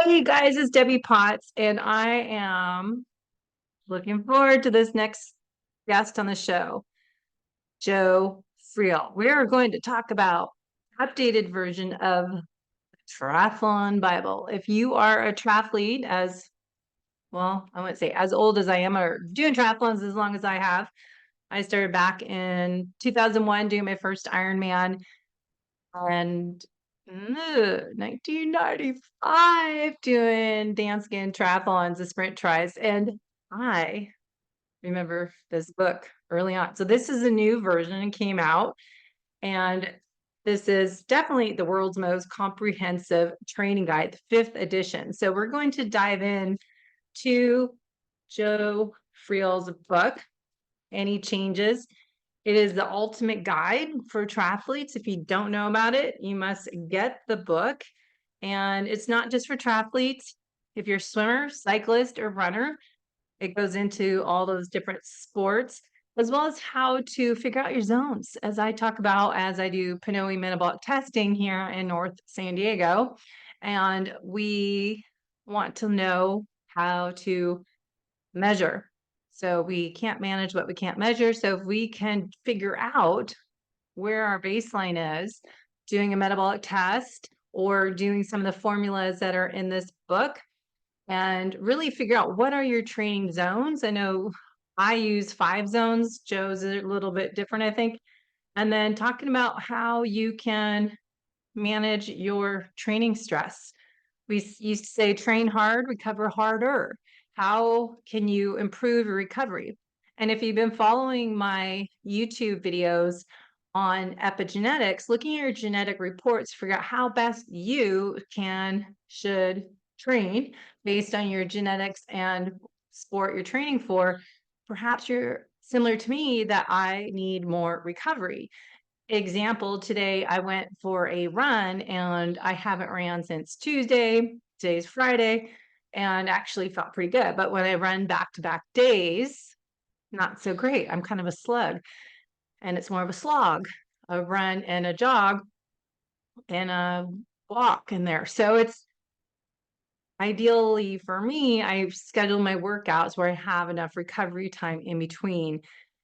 Hey guys, it's Debbie Potts, and I am looking forward to this next guest on the show, Joe Friel. We are going to talk about updated version of the Triathlon Bible. If you are a triathlete, as well, I wouldn't say as old as I am, or doing triathlons as long as I have. I started back in 2001 doing my first Ironman, and 1995 doing dance skin triathlons, the sprint tries. And I remember this book early on. So this is a new version and came out. And this is definitely the world's most comprehensive training guide, the fifth edition. So we're going to dive in to Joe Friel's book, any changes. It is the ultimate guide for triathletes. If you don't know about it, you must get the book. And it's not just for triathletes. If you're a swimmer, cyclist, or runner, it goes into all those different sports, as well as how to figure out your zones, as I talk about as I do PNOE metabolic testing here in North San Diego. And we want to know how to measure. So we can't manage what we can't measure. So if we can figure out where our baseline is, doing a metabolic test or doing some of the formulas that are in this book, and really figure out what are your training zones. I know I use 5 zones. Joe's a little bit different, I think. And then talking about how you can manage your training stress. We used to say train hard, recover harder. How can you improve your recovery? And if you've been following my YouTube videos on epigenetics, looking at your genetic reports, figure out how best you should train based on your genetics and sport you're training for. Perhaps you're similar to me that I need more recovery. Example, today I went for a run and I haven't ran since Tuesday. Today's Friday and actually felt pretty good. But when I run back to back days, not so great. I'm kind of a slug and it's more of a slog, a run and a jog and a walk in there. So it's ideally for me, I schedule my workouts where I have enough recovery time in between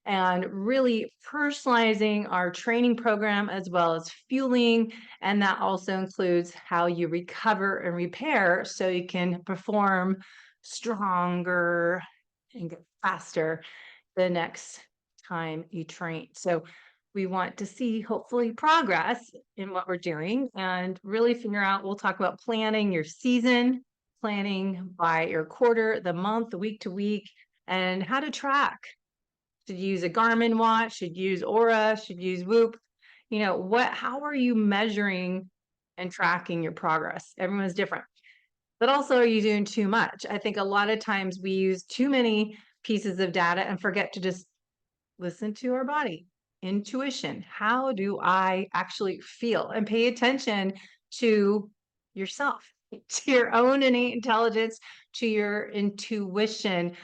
and really personalizing our training program as well as fueling. And that also includes how you recover and repair so you can perform stronger and get faster the next time you train. So we want to see hopefully progress in what we're doing and really figure out, we'll talk about planning your season, planning by your quarter, the month, the week to week, and how to track. Should you use a Garmin watch, should you use Aura, should you use Whoop? You know, how are you measuring and tracking your progress? Everyone's different. But also, are you doing too much? I think a lot of times we use too many pieces of data and forget to just listen to our body. Intuition. How do I actually feel? And pay attention to yourself, to your own innate intelligence, to your intuition.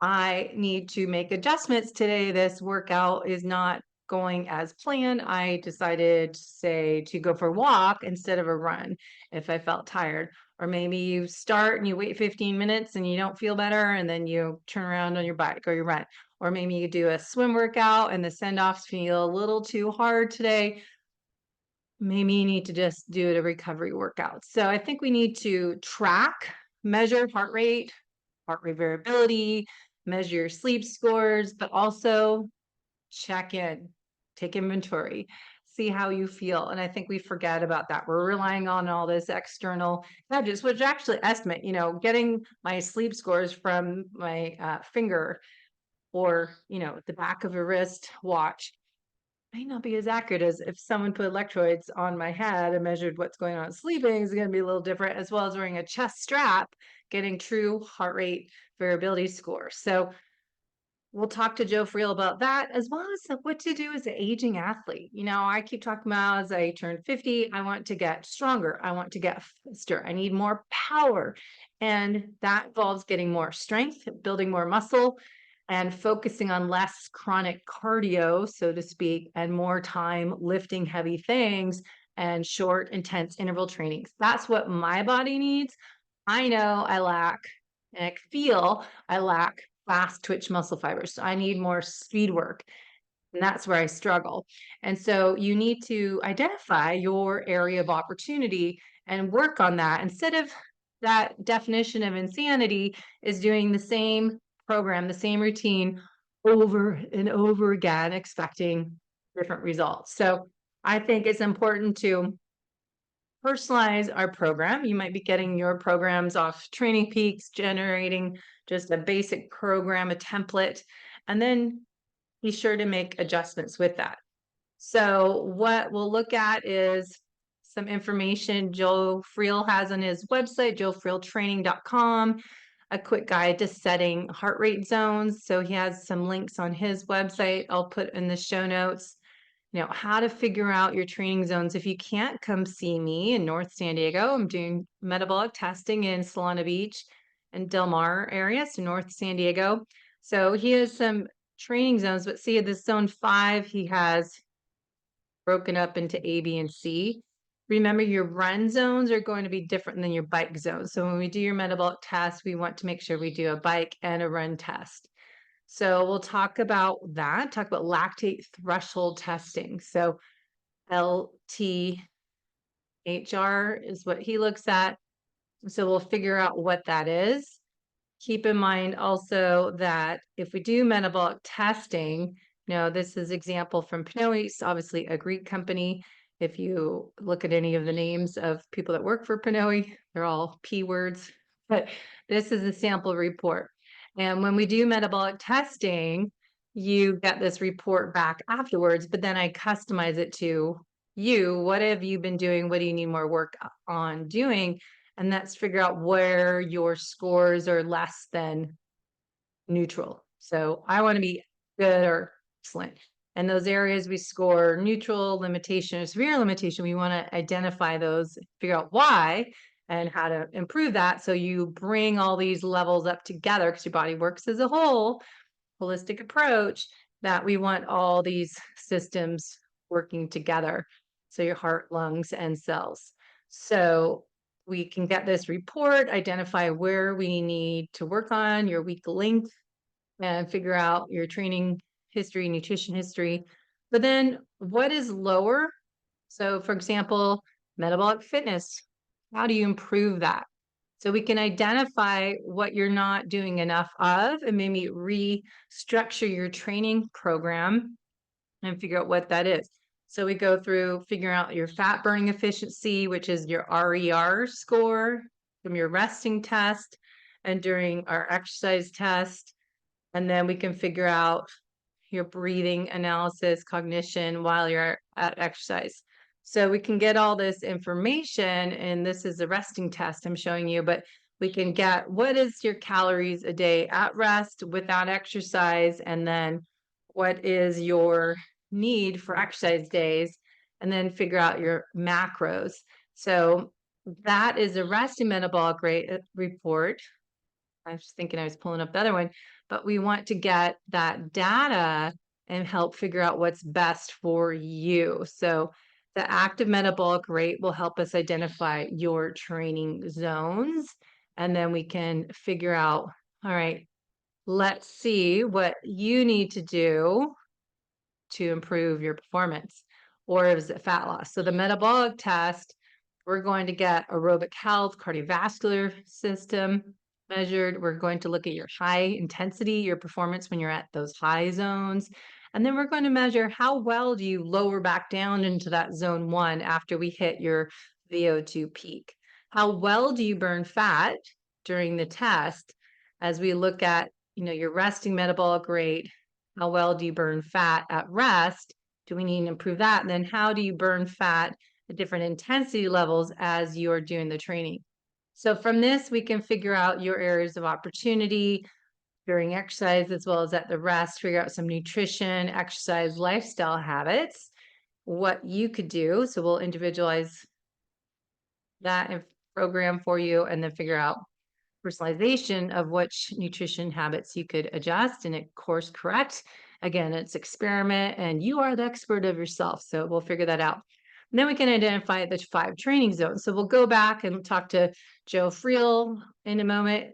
I need to make adjustments today. This workout is not going as planned. I decided, say, to go for a walk instead of a run if I felt tired. Or maybe you start and you wait 15 minutes and you don't feel better, and then you turn around on your bike or you run. Or maybe you do a swim workout and the send offs feel a little too hard today. Maybe you need to just do a recovery workout. So I think we need to track, measure heart rate variability, measure your sleep scores, but also check in, take inventory, see how you feel. And I think we forget about that. We're relying on all this external gadgets, which actually estimate, getting my sleep scores from my finger or, the back of a wrist watch may not be as accurate as if someone put electrodes on my head and measured what's going on sleeping is going to be a little different, as well as wearing a chest strap, getting true heart rate variability score. So we'll talk to Joe Friel about that, as well as what to do as an aging athlete. I keep talking about as I turn 50, I want to get stronger. I want to get faster. I need more power. And that involves getting more strength, building more muscle, and focusing on less chronic cardio, so to speak, and more time lifting heavy things and short, intense interval trainings. That's what my body needs. I know I lack, and I feel I lack fast twitch muscle fibers. So I need more speed work. And that's where I struggle. And so you need to identify your area of opportunity and work on that instead of that definition of insanity is doing the same program, the same routine over and over again, expecting different results. So I think it's important to personalize our program. You might be getting your programs off Training Peaks, generating just a basic program, a template, and then be sure to make adjustments with that. So what we'll look at is some information Joe Friel has on his website, joefrieltraining.com, a quick guide to setting heart rate zones. So he has some links on his website I'll put in the show notes. How to figure out your training zones. If you can't come see me in North San Diego, I'm doing metabolic testing in Solana Beach and Del Mar area, so North San Diego. So he has some training zones, but see at this zone 5, he has broken up into A, B, and C. Remember, your run zones are going to be different than your bike zones. So when we do your metabolic test, we want to make sure we do a bike and a run test. So we'll talk about that, talk about lactate threshold testing. So LTHR is what he looks at. So we'll figure out what that is. Keep in mind also that if we do metabolic testing, this is example from Pnoe, obviously a Greek company. If you look at any of the names of people that work for Pnoe, they're all P words, but this is a sample report. And when we do metabolic testing, you get this report back afterwards, but then I customize it to you. What have you been doing? What do you need more work on doing? And that's figure out where your scores are less than neutral. So I want to be good or excellent. And those areas we score neutral, limitation, or severe limitation, we want to identify those, figure out why and how to improve that. So you bring all these levels up together because your body works as a whole, holistic approach, that we want all these systems working together. So your heart, lungs, and cells. So we can get this report, identify where we need to work on your weak link, and figure out your training history, nutrition history. But then what is lower? So for example, metabolic fitness. How do you improve that? So we can identify what you're not doing enough of and maybe restructure your training program and figure out what that is. So we go through figuring out your fat burning efficiency, which is your RER score from your resting test and during our exercise test. And then we can figure out your breathing analysis, cognition while you're at exercise. So we can get all this information, and this is a resting test I'm showing you, but we can get what is your calories a day at rest without exercise, and then what is your need for exercise days, and then figure out your macros. So that is a resting metabolic rate report. I was thinking I was pulling up the other one, but we want to get that data and help figure out what's best for you. So the active metabolic rate will help us identify your training zones. And then we can figure out, all right, let's see what you need to do to improve your performance, or is it fat loss? So the metabolic test, we're going to get aerobic health, cardiovascular system measured. We're going to look at your high intensity, your performance when you're at those high zones. And then we're going to measure how well do you lower back down into that zone 1 after we hit your VO2 peak. How well do you burn fat during the test as we look at, your resting metabolic rate? How well do you burn fat at rest? Do we need to improve that? And then how do you burn fat at different intensity levels as you're doing the training? So from this, we can figure out your areas of opportunity during exercise as well as at the rest, figure out some nutrition, exercise, lifestyle habits, what you could do. So we'll individualize that program for you and then figure out personalization of which nutrition habits you could adjust and course correct. Again, it's experiment and you are the expert of yourself. So we'll figure that out. And then we can identify the 5 training zones. So we'll go back and talk to Joe Friel in a moment.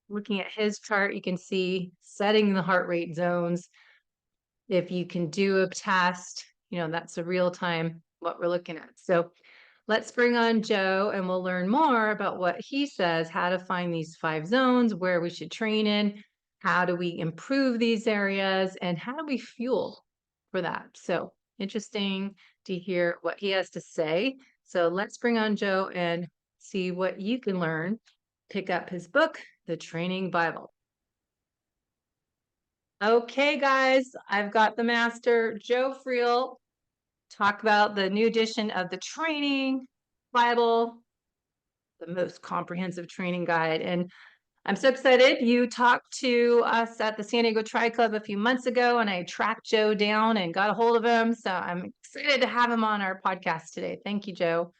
Looking at his chart, you can see setting the heart rate zones. If you can do a test, that's a real time what we're looking at. So let's bring on Joe and we'll learn more about what he says, how to find these 5 zones, where we should train in, how do we improve these areas, and how do we fuel for that. So interesting to hear what he has to say. So let's bring on Joe and see what you can learn. Pick up his book, The Training Bible. Okay, guys, I've got the master, Joe Friel, talk about the new edition of the Training Bible, the most comprehensive training guide. And I'm so excited. You talked to us at the San Diego Tri Club a few months ago, and I tracked Joe down and got a hold of him. So I'm excited to have him on our podcast today. Thank you, Joe.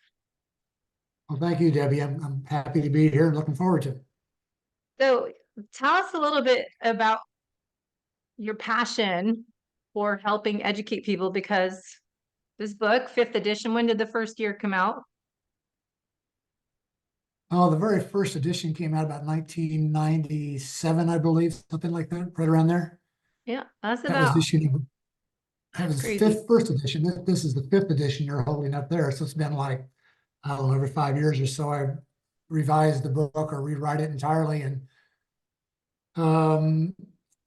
Well, thank you, Debbie. I'm happy to be here and looking forward to it. So tell us a little bit about your passion for helping educate people, because this book, 5th edition, when did the first year come out? Oh, the very first edition came out about 1997, I believe, something like that, right around there. Yeah, that's That was about, issued. That that's was crazy. first edition. This is the 5th edition you're holding up there. So it's been like, I don't know, every 5 years or so, I revised the book or rewrite it entirely. And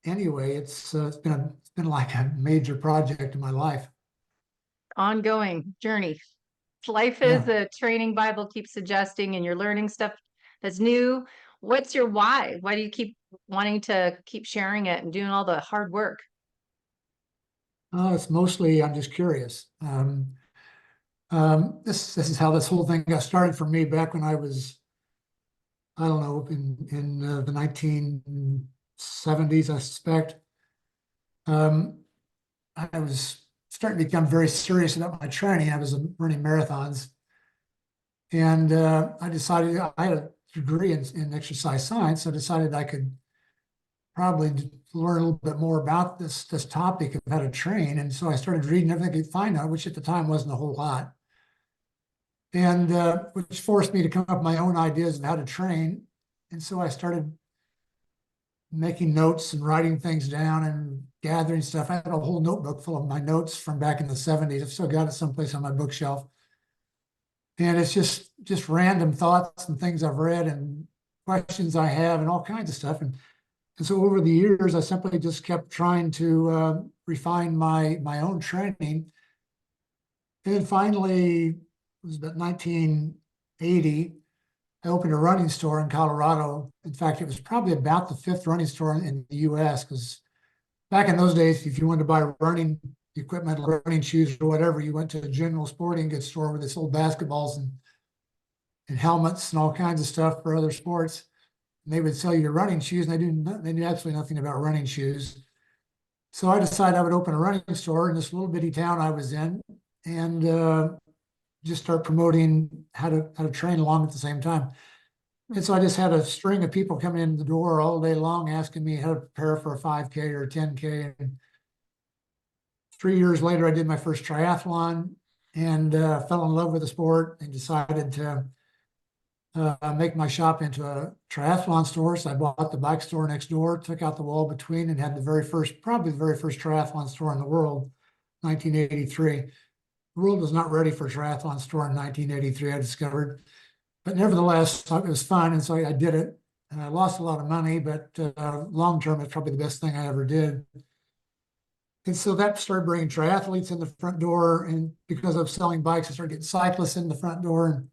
anyway, it's been like a major project in my life. Ongoing journey. Life is a training Bible, keeps suggesting, and you're learning stuff that's new. What's your why? Why do you keep wanting to keep sharing it and doing all the hard work? It's mostly, I'm just curious. This is how this whole thing got started for me back when I was, I don't know, in the 1970s, I suspect. I was starting to become very serious about my training. I was running marathons, and I decided I had a degree in exercise science. So I decided I could probably learn a little bit more about this topic of how to train. And so I started reading everything I could find out, which at the time wasn't a whole lot. And which forced me to come up with my own ideas of how to train. And so I started making notes and writing things down and gathering stuff. I had a whole notebook full of my notes from back in the 70s. I've still got it someplace on my bookshelf. And it's just random thoughts and things I've read and questions I have and all kinds of stuff. And so over the years, I simply just kept trying to refine my own training. And then finally, it was about 1980, I opened a running store in Colorado. In fact, it was probably about the 5th running store in the US, because back in those days, if you wanted to buy running equipment, running shoes or whatever, you went to a general sporting goods store where they sold basketballs and helmets and all kinds of stuff for other sports. And they would sell you running shoes, and they knew absolutely nothing about running shoes. So I decided I would open a running store in this little bitty town I was in, and just start promoting how to train along at the same time. And so I just had a string of people coming in the door all day long asking me how to prepare for a 5K or a 10K. And 3 years later, I did my first triathlon and fell in love with the sport and decided to make my shop into a triathlon store. So I bought the bike store next door, took out the wall between, and had probably the very first triathlon store in the world, 1983. The world was not ready for a triathlon store in 1983, I discovered. But nevertheless, it was fun, and so I did it. And I lost a lot of money, but long term, it's probably the best thing I ever did. And so that started bringing triathletes in the front door. And because I was selling bikes, I started getting cyclists in the front door. And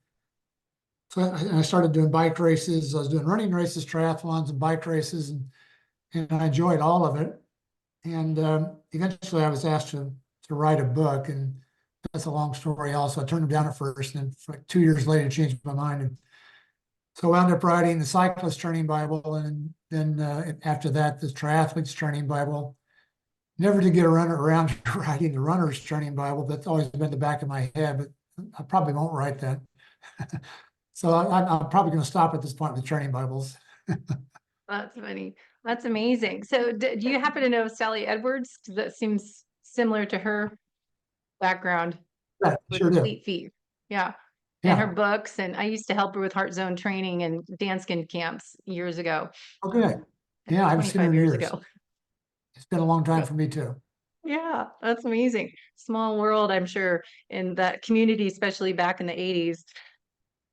so I started doing bike races. I was doing running races, triathlons, and bike races, and I enjoyed all of it. And eventually, I was asked to write a book, and that's a long story. Also, I turned them down at first, and then like 2 years later, changed my mind. And so I wound up writing the Cyclist Training Bible, and then after that, the Triathletes Training Bible. Never to get around to writing the Runner's Training Bible. That's always been in the back of my head, but I probably won't write that. So I'm probably going to stop at this point with training Bibles. That's funny. That's amazing. So do you happen to know Sally Edwards? 'Cause that seems similar to her background. Yeah, with sure do. Fleet Feet. Yeah. And her Yeah. books. And I used to help her with Heart Zone training and dance skin camps years ago, Okay. Yeah, I haven't seen her 25 in years years. ago. It's been a long time for me too. Yeah, that's amazing. Small world, I'm sure, in that community, especially back in the 80s.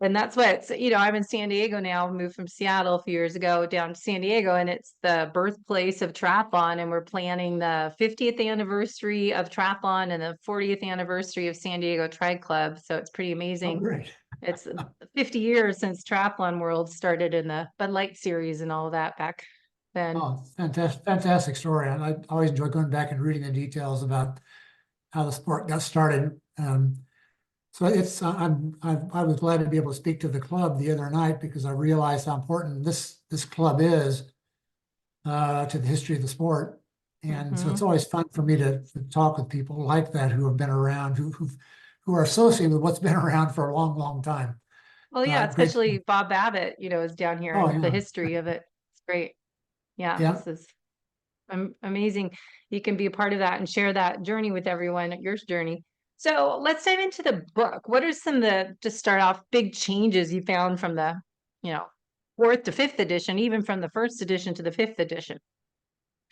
And that's what, I'm in San Diego now, moved from Seattle a few years ago down to San Diego, and it's the birthplace of triathlon. And we're planning the 50th anniversary of triathlon and the 40th anniversary of San Diego Tri Club. So it's pretty Oh, amazing. great. It's 50 years since Triathlon World started in the Bud Light series and all of that back then. Oh, fantastic, fantastic story. And I always enjoy going back and reading the details about how the sport got started. So it's I was glad to be able to speak to the club the other night because I realized how important this club is to the history of the sport. And so it's Mhm. always fun for me to talk with people like that who have been around, who are associated with what's been around for a long, long time. Well, yeah, Great. especially Bob Babbitt, is down here Oh and the yeah, history of it. It's great. Yeah, yeah, this is amazing. You can be a part of that and share that journey with everyone, your journey. So let's dive into the book. What are some of the, to start off, big changes you found from the, you know, fourth to fifth edition, even from the first edition to the fifth edition?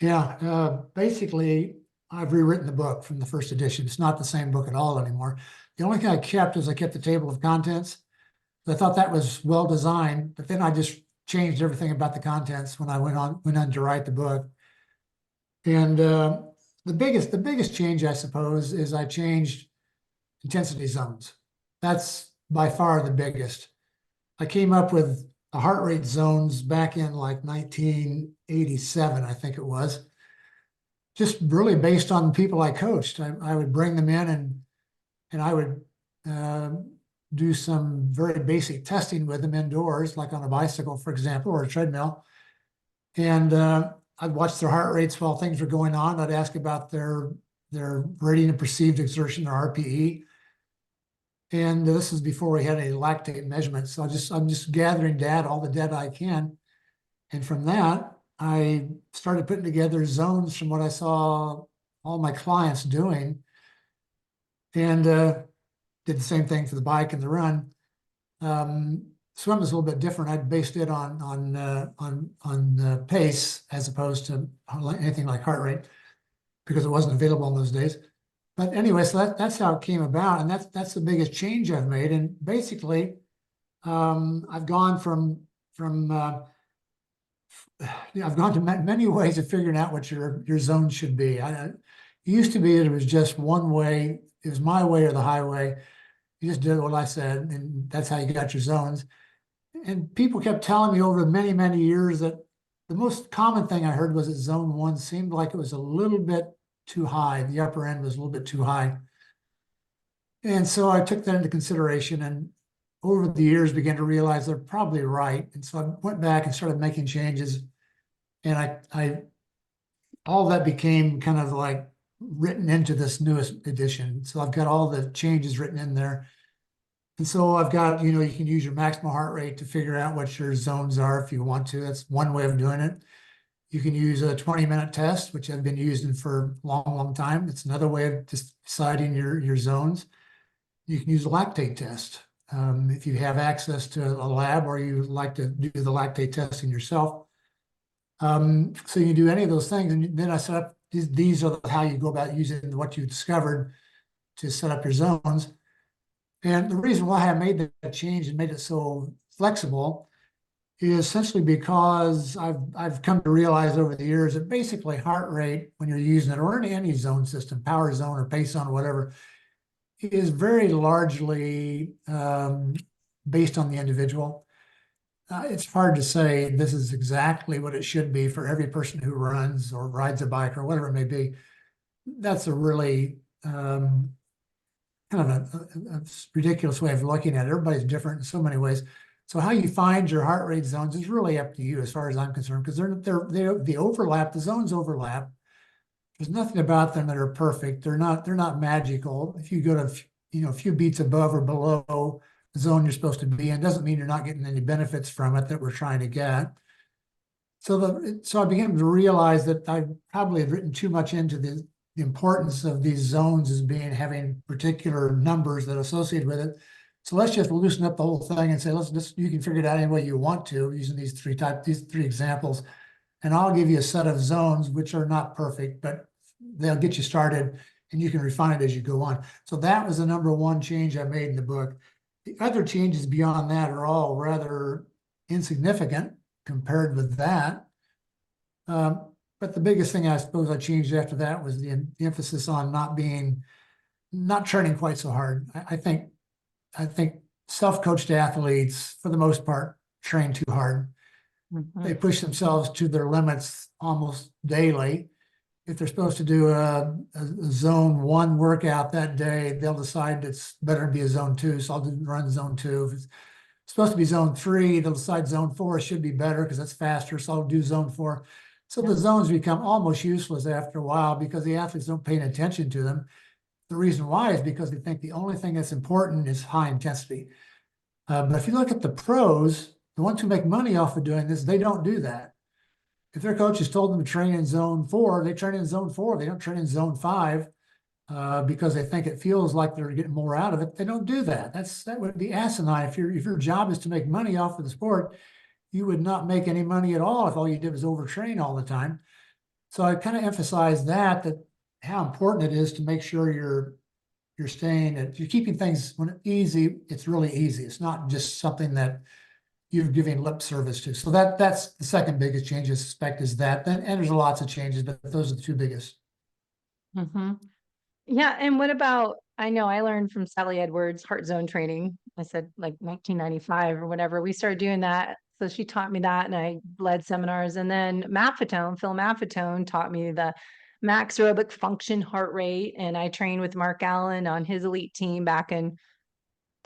yeah. Basically, I've rewritten the book from the first edition. It's not the same book at all anymore. The only thing I kept is I kept the table of contents. I thought that was well designed, but then I just changed everything about the contents when I went on to write the book. And the biggest change, I suppose, is I changed intensity zones. That's by far the biggest. I came up with the heart rate zones back in like 1987, I think it was, just really based on people I coached. I would bring them in and I would uh, do some very basic testing with them indoors, like on a bicycle, for example, or a treadmill. And I'd watch their heart rates while things were going on. I'd ask about their rating of perceived exertion, their RPE. And this is before we had any lactate measurements. So I'm just gathering data, all the data I can. And from that, I started putting together zones from what I saw all my clients doing, and did the same thing for the bike and the run. Swim is a little bit different. I based it on pace as opposed to anything like heart rate because it wasn't available in those days. But anyway, so that's how it came about, and that's the biggest change I've made. And basically, I've gone from I've gone to many ways of figuring out what your zone should be. It used to be that it was just one way. It was my way or the highway. You just did what I said, and that's how you got your zones. And people kept telling me over many, many years that the most common thing I heard was that zone one seemed like it was a little bit too high. The upper end was a little bit too high. And so I took that into consideration and over the years began to realize they're probably right. And so I went back and started making changes. And I all that became kind of like written into this newest edition. So I've got all the changes written in there. And so I've got, you can use your maximal heart rate to figure out what your zones are if you want to. That's one way of doing it. You can use a 20-minute test, which I've been using for a long, long time. It's another way of just deciding your zones. You can use a lactate test. If you have access to a lab or you like to do the lactate testing yourself. So you do any of those things. And then I set up, these are how you go about using what you discovered to set up your zones. And the reason why I made that change and made it so flexible is essentially because I've come to realize over the years that basically heart rate, when you're using it, or any zone system, power zone or pace zone or whatever, is very largely based on the individual. It's hard to say this is exactly what it should be for every person who runs or rides a bike or whatever it may be. That's a really kind of a ridiculous way of looking at it. Everybody's different in so many ways. So how you find your heart rate zones is really up to you, as far as I'm concerned, because they overlap. The zones overlap. There's nothing about them that are perfect. They're not magical. If you go to a few beats above or below the zone you're supposed to be in, doesn't mean you're not getting any benefits from it that we're trying to get. So I began to realize that I probably had written too much into the importance of these zones as being having particular numbers that are associated with it. So let's just loosen up the whole thing and say, you can figure it out any way you want to using these three examples. And I'll give you a set of zones, which are not perfect, but they'll get you started and you can refine it as you go on. So that was the number one change I made in the book. The other changes beyond that are all rather insignificant compared with that. But the biggest thing I suppose I changed after that was the emphasis on not training quite so hard. I think self-coached athletes, for the most part, train too hard. Mhm. They push themselves to their limits almost daily. If they're supposed to do a zone 1 workout that day, they'll decide it's better to be a zone 2, so I'll run zone 2. If it's supposed to be zone 3, they'll decide zone 4 should be better because that's faster, so I'll do zone 4. So the zones become almost useless after a while because the athletes don't pay any attention to them. The reason why is because they think the only thing that's important is high intensity. But if you look at the pros, the ones who make money off of doing this, they don't do that. If their coach has told them to train in zone 4, they train in zone 4. They don't train in zone 5 because they think it feels like they're getting more out of it. They don't do that. That would be asinine. If your job is to make money off of the sport, you would not make any money at all if all you did was overtrain all the time. So I kind of emphasize that how important it is to make sure you're keeping things when it's easy. It's really easy. It's not just something that you're giving lip service to. So that's the second biggest change I suspect is that. And there's lots of changes, but those are the two biggest. Mm-hmm. Yeah. And what about, I know I learned from Sally Edwards, heart zone training. I said like 1995 or whatever. We started doing that. So she taught me that and I led seminars. And then Phil Maffetone taught me the max aerobic function heart rate. And I trained with Mark Allen on his elite team back in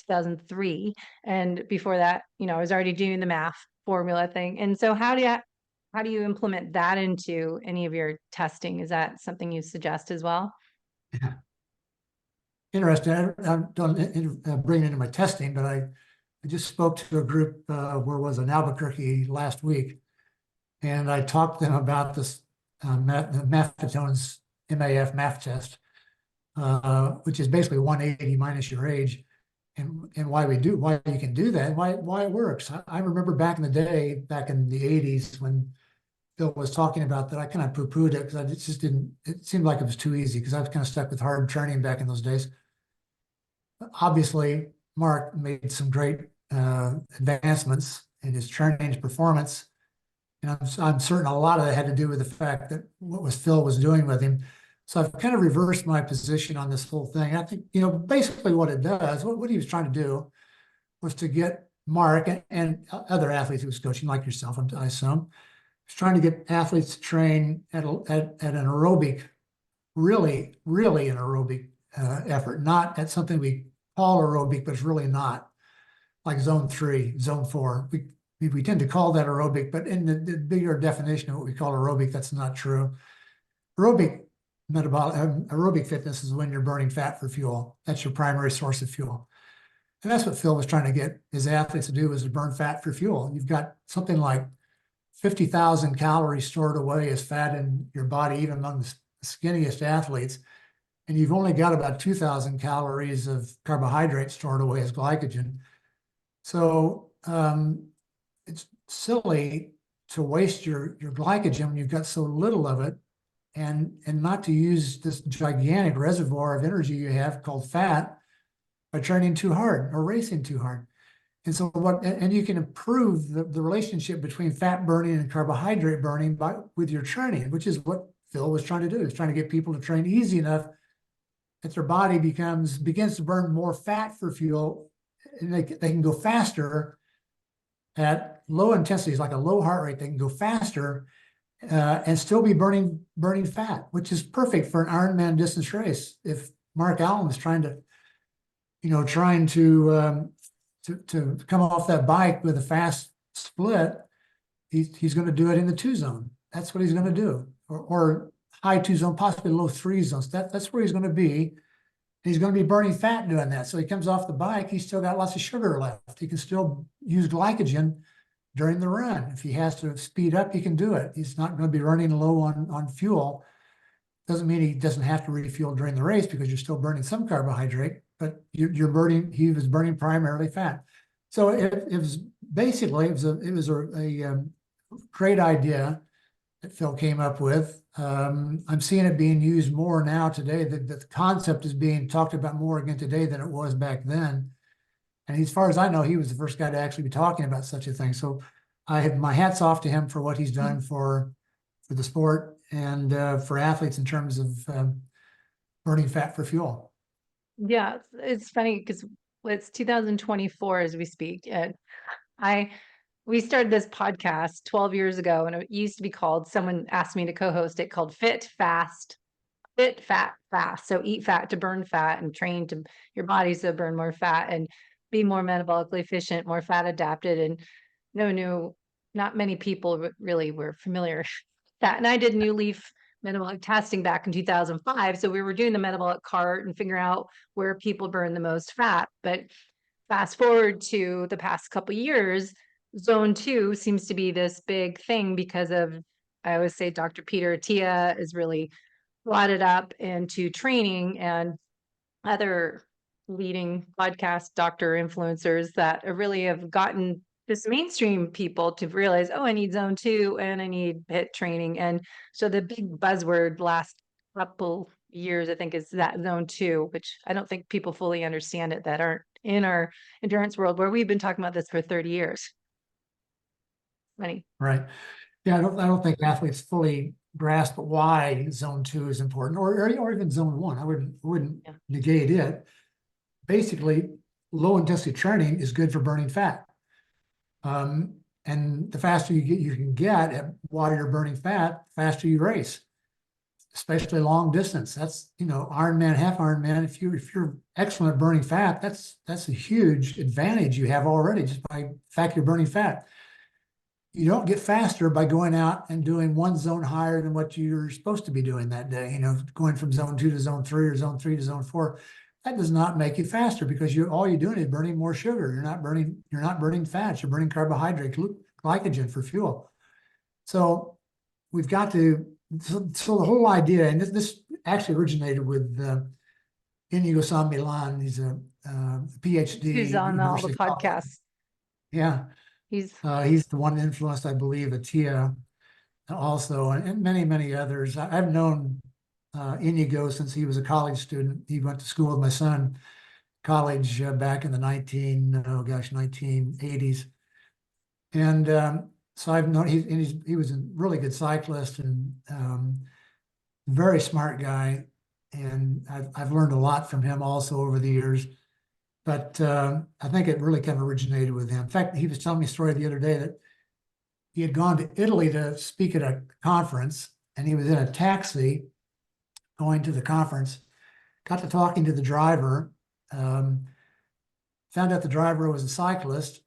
2003. And before that, I was already doing the math formula thing. And so how do you implement that into any of your testing? Is that something you suggest as well? Yeah. Interesting. I don't bring it into my testing, but I just spoke to a group where was in Albuquerque last week, and I talked to them about this Maffetone's MAF math test, which is basically 180 minus your age, and why you can do that, and why it works. I remember back in the day, back in the 80s, when Phil was talking about that, I kind of poo-pooed it because I just didn't. It seemed like it was too easy because I was kind of stuck with hard training back in those days. Obviously, Mark made some great advancements in his training performance. And I'm certain a lot of that had to do with the fact that what Phil was doing with him. So I've kind of reversed my position on this whole thing. I think, basically what it does, what he was trying to do was to get Mark and other athletes he was coaching, like yourself, I assume, was trying to get athletes to train at an aerobic, really, really an aerobic effort, not at something we call aerobic, but it's really not, like zone 3, zone 4. We tend to call that aerobic, but in the bigger definition of what we call aerobic, that's not true. Aerobic fitness is when you're burning fat for fuel. That's your primary source of fuel. And that's what Phil was trying to get his athletes to do, is to burn fat for fuel. You've got something like 50,000 calories stored away as fat in your body, even among the skinniest athletes. And you've only got about 2,000 calories of carbohydrates stored away as glycogen. So it's silly to waste your glycogen when you've got so little of it, and not to use this gigantic reservoir of energy you have called fat by training too hard or racing too hard. And so and you can improve the relationship between fat burning and carbohydrate burning with your training, which is what Phil was trying to do. He's trying to get people to train easy enough that their body begins to burn more fat for fuel, and they can go faster at low intensities, like a low heart rate. They can go faster and still be burning fat, which is perfect for an Ironman distance race. If Mark Allen is trying to come off that bike with a fast split, he's going to do it in the 2 zone. That's what he's going to do, or high 2 zone, possibly low 3 zones. That's where he's going to be. He's going to be burning fat doing that. So he comes off the bike, he's still got lots of sugar left. He can still use glycogen during the run. If he has to speed up, he can do it. He's not going to be running low on fuel. Doesn't mean he doesn't have to refuel during the race because you're still burning some carbohydrate, but he was burning primarily fat. So it was basically, it was a great idea that Phil came up with. I'm seeing it being used more now today. The concept is being talked about more again today than it was back then. And as far as I know, he was the first guy to actually be talking about such a thing. So I have my hats off to him for what he's done for the sport and for athletes in terms of burning fat for fuel. Yeah, it's funny because it's 2024 as we speak, and we started this podcast 12 years ago, and it used to be called, someone asked me to co-host it, called Fit Fat Fast. So eat fat to burn fat and train to your body to burn more fat and be more metabolically efficient, more fat adapted. And not many people really were familiar with that. And I did New Leaf metabolic testing back in 2005. So we were doing the metabolic cart and figuring out where people burn the most fat. But fast forward to the past couple of years, zone 2 seems to be this big thing because of, I always say, Dr. Peter Attia is really brought it up into training, and other leading podcast doctor influencers that really have gotten this mainstream people to realize, oh, I need zone 2 and I need HIIT training. And so the big buzzword last couple years, I think, is that zone 2, which I don't think people fully understand it that aren't in our endurance world, where we've been talking about this for 30 years. Funny. Right. Yeah, I don't think athletes fully grasp why zone 2 is important, or even zone 1. I wouldn't negate it. Basically, low intensity training is good for burning fat. And the faster you can get at while you're burning fat, the faster you race, especially long distance. That's, Ironman, half Ironman. If you're excellent at burning fat, that's a huge advantage you have already just by the fact you're burning fat. You don't get faster by going out and doing one zone higher than what you're supposed to be doing that day. Going from zone 2 to zone 3 or zone 3 to zone 4. That does not make you faster because all you're doing is burning more sugar. You're not burning fats. You're burning carbohydrate, glycogen for fuel. So we've got to. So the whole idea, and this actually originated with Inigo San Milan. He's a PhD. Who's on all the podcasts. Yeah. He's the one that influenced, I believe, Attia also, and many, many others. I've known Inigo since he was a college student. He went to school with my son, college back in the 1980s. And so I've known he was a really good cyclist and very smart guy. And I've learned a lot from him also over the years. But I think it really kind of originated with him. In fact, he was telling me a story the other day that he had gone to Italy to speak at a conference, and he was in a taxi going to the conference, got to talking to the driver, found out the driver was a cyclist,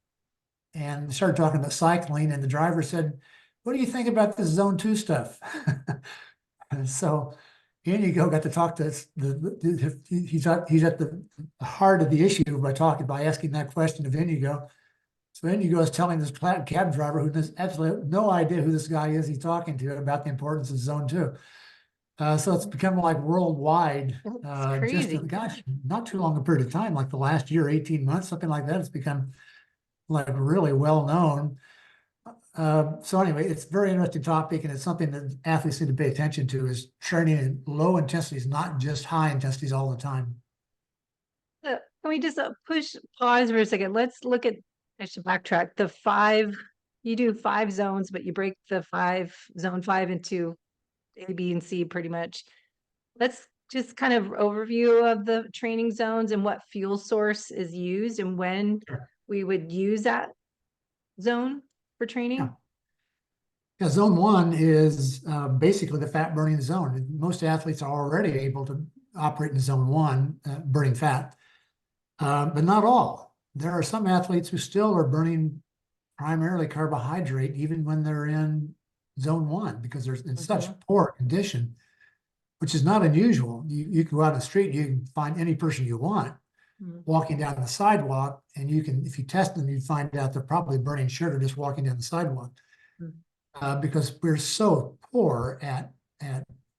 and started talking about cycling, and the driver said, "What do you think about this zone 2 stuff?" And so Inigo got to talk to he's at the heart of the issue by asking that question of Inigo. So Inigo is telling this cab driver who has absolutely no idea who this guy is he's talking to about the importance of zone 2. So it's become like worldwide, just not too long a period of time, like the last year, 18 months, something like that. It's become like really well known. So anyway, it's a very interesting topic, and it's something that athletes need to pay attention to, is training in low intensities, not just high intensities all the time. Can we just pause for a second? Let's look at, I should backtrack, you do 5 zones, but you break the zone 5 into A, B, and C pretty much. Let's just kind of overview of the training zones and what fuel source is used and when we would use that zone for training. Yeah, zone 1 is basically the fat burning zone. Most athletes are already able to operate in zone 1, burning fat, but not all. There are some athletes who still are burning primarily carbohydrate even when they're in zone 1 because they're in such poor condition, which is not unusual. You can go out on the street, you can find any person you want walking down the sidewalk, and if you test them, you find out they're probably burning sugar just walking down the sidewalk. Because we're so poor at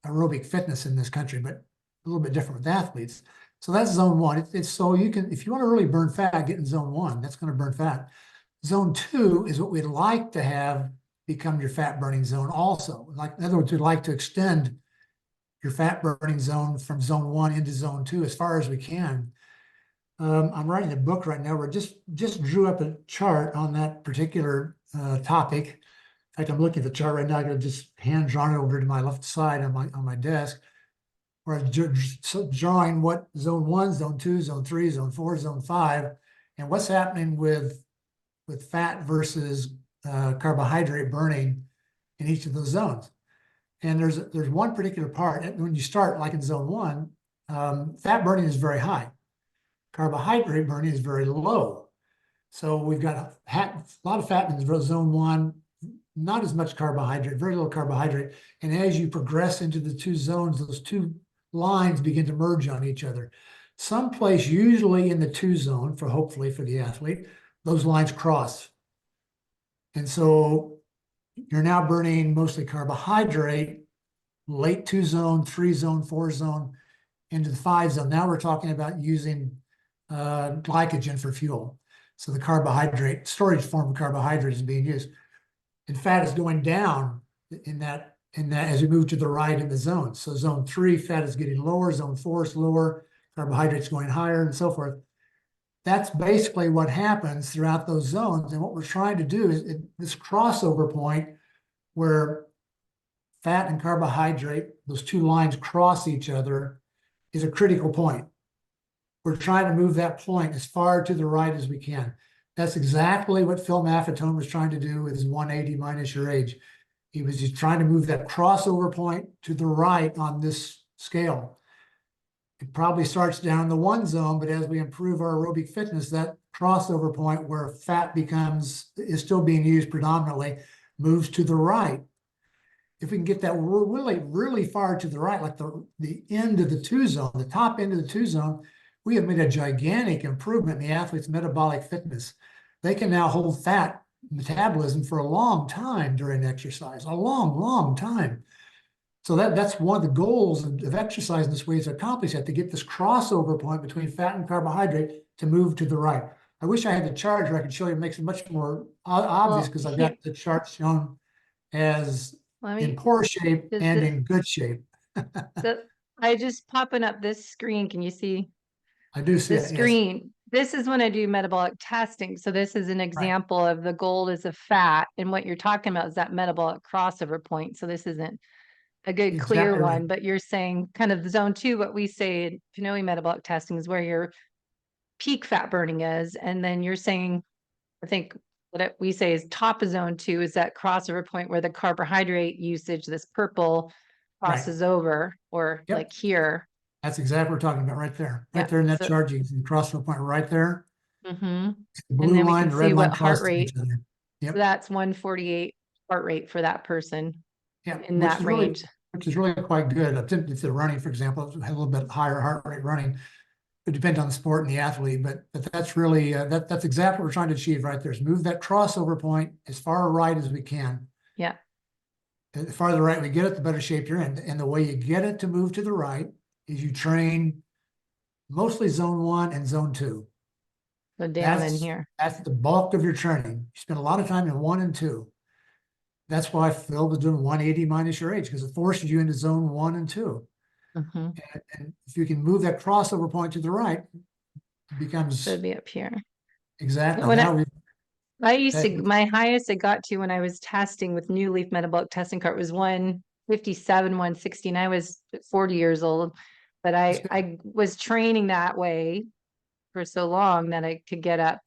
aerobic fitness in this country, but a little bit different with athletes. So that's zone one. It's so you can, if you want to really burn fat, get in zone one. That's going to burn fat. Zone two is what we'd like to have become your fat burning zone also. Like, in other words, we'd like to extend your fat burning zone from zone one into zone two as far as we can. I'm writing a book right now where I just drew up a chart on that particular topic. In fact, I'm looking at the chart right now. I got just hand drawn it over to my left side on my desk, where I'm drawing what zone one, zone two, zone three, zone four, zone five, and what's happening with fat versus carbohydrate burning in each of those zones. And there's one particular part, and when you start like in zone one, fat burning is very high. Carbohydrate burning is very low. So we've got a lot of fat in zone one, not as much carbohydrate, very little carbohydrate. And as you progress into the two zones, those two lines begin to merge on each other. Someplace usually in the two zone, hopefully for the athlete, those lines cross. And so you're now burning mostly carbohydrate, late two zone, three zone, four zone, into the five zone. Now we're talking about using glycogen for fuel. So the carbohydrate, storage form of carbohydrate is being used. And fat is going down in that as we move to the right in the zone. So zone three, fat is getting lower, zone four is lower, carbohydrates going higher, and so forth. That's basically what happens throughout those zones. And what we're trying to do is this crossover point where fat and carbohydrate, those two lines cross each other, is a critical point. We're trying to move that point as far to the right as we can. That's exactly what Phil Maffetone was trying to do with his 180 minus your age. He was just trying to move that crossover point to the right on this scale. It probably starts down the one zone, but as we improve our aerobic fitness, that crossover point where fat is still being used predominantly, moves to the right. If we can get that really, really far to the right, like the end of the two zone, the top end of the two zone, we have made a gigantic improvement in the athlete's metabolic fitness. They can now hold fat metabolism for a long time during exercise, a long, long time. So that's one of the goals of exercise in this way, is to accomplish that, to get this crossover point between fat and carbohydrate to move to the right. I wish I had the chart where I could show you. It makes it much more obvious because I've got the chart shown as in poor shape and in good shape. I just popping up this screen. Can you see I do see the it, yes. screen? This is when I do metabolic testing. So this is an example of the gold is a fat. And what you're talking about is that metabolic crossover point. So this isn't a good clear one, but you're saying kind of zone two, what we say in Pinoe metabolic testing is where your peak fat burning is. And then you're saying, I think what we say is top of zone two is that crossover point where the carbohydrate usage, this purple, crosses over, or like here. That's exactly what we're talking about right there. Right there in that chart, you can crossover point right there. Mm-hmm. The blue line, the red line cross each other. So that's 148 heart rate for that person. Yeah, in that range. Which is really quite good. If they're running, for example, have a little bit higher heart rate running. It depends on the sport and the athlete, but that's really that's exactly what we're trying to achieve right there. Is move that crossover point as far right as we can. Yeah. The farther right we get it, the better shape you're in. And the way you get it to move to the right is you train mostly zone one and zone two. So down in here. That's the bulk of your training. You spend a lot of time in one and two. That's why Phil was doing 180 minus your age, because it forces you into zone one and two. Mm-hmm. And if you can move that crossover point to the right, it becomes. Should be up here. Exactly. My highest I got to when I was testing with New Leaf metabolic testing cart was 157, 160. And I was 40 years old, but I was training that way for so long that I could get up.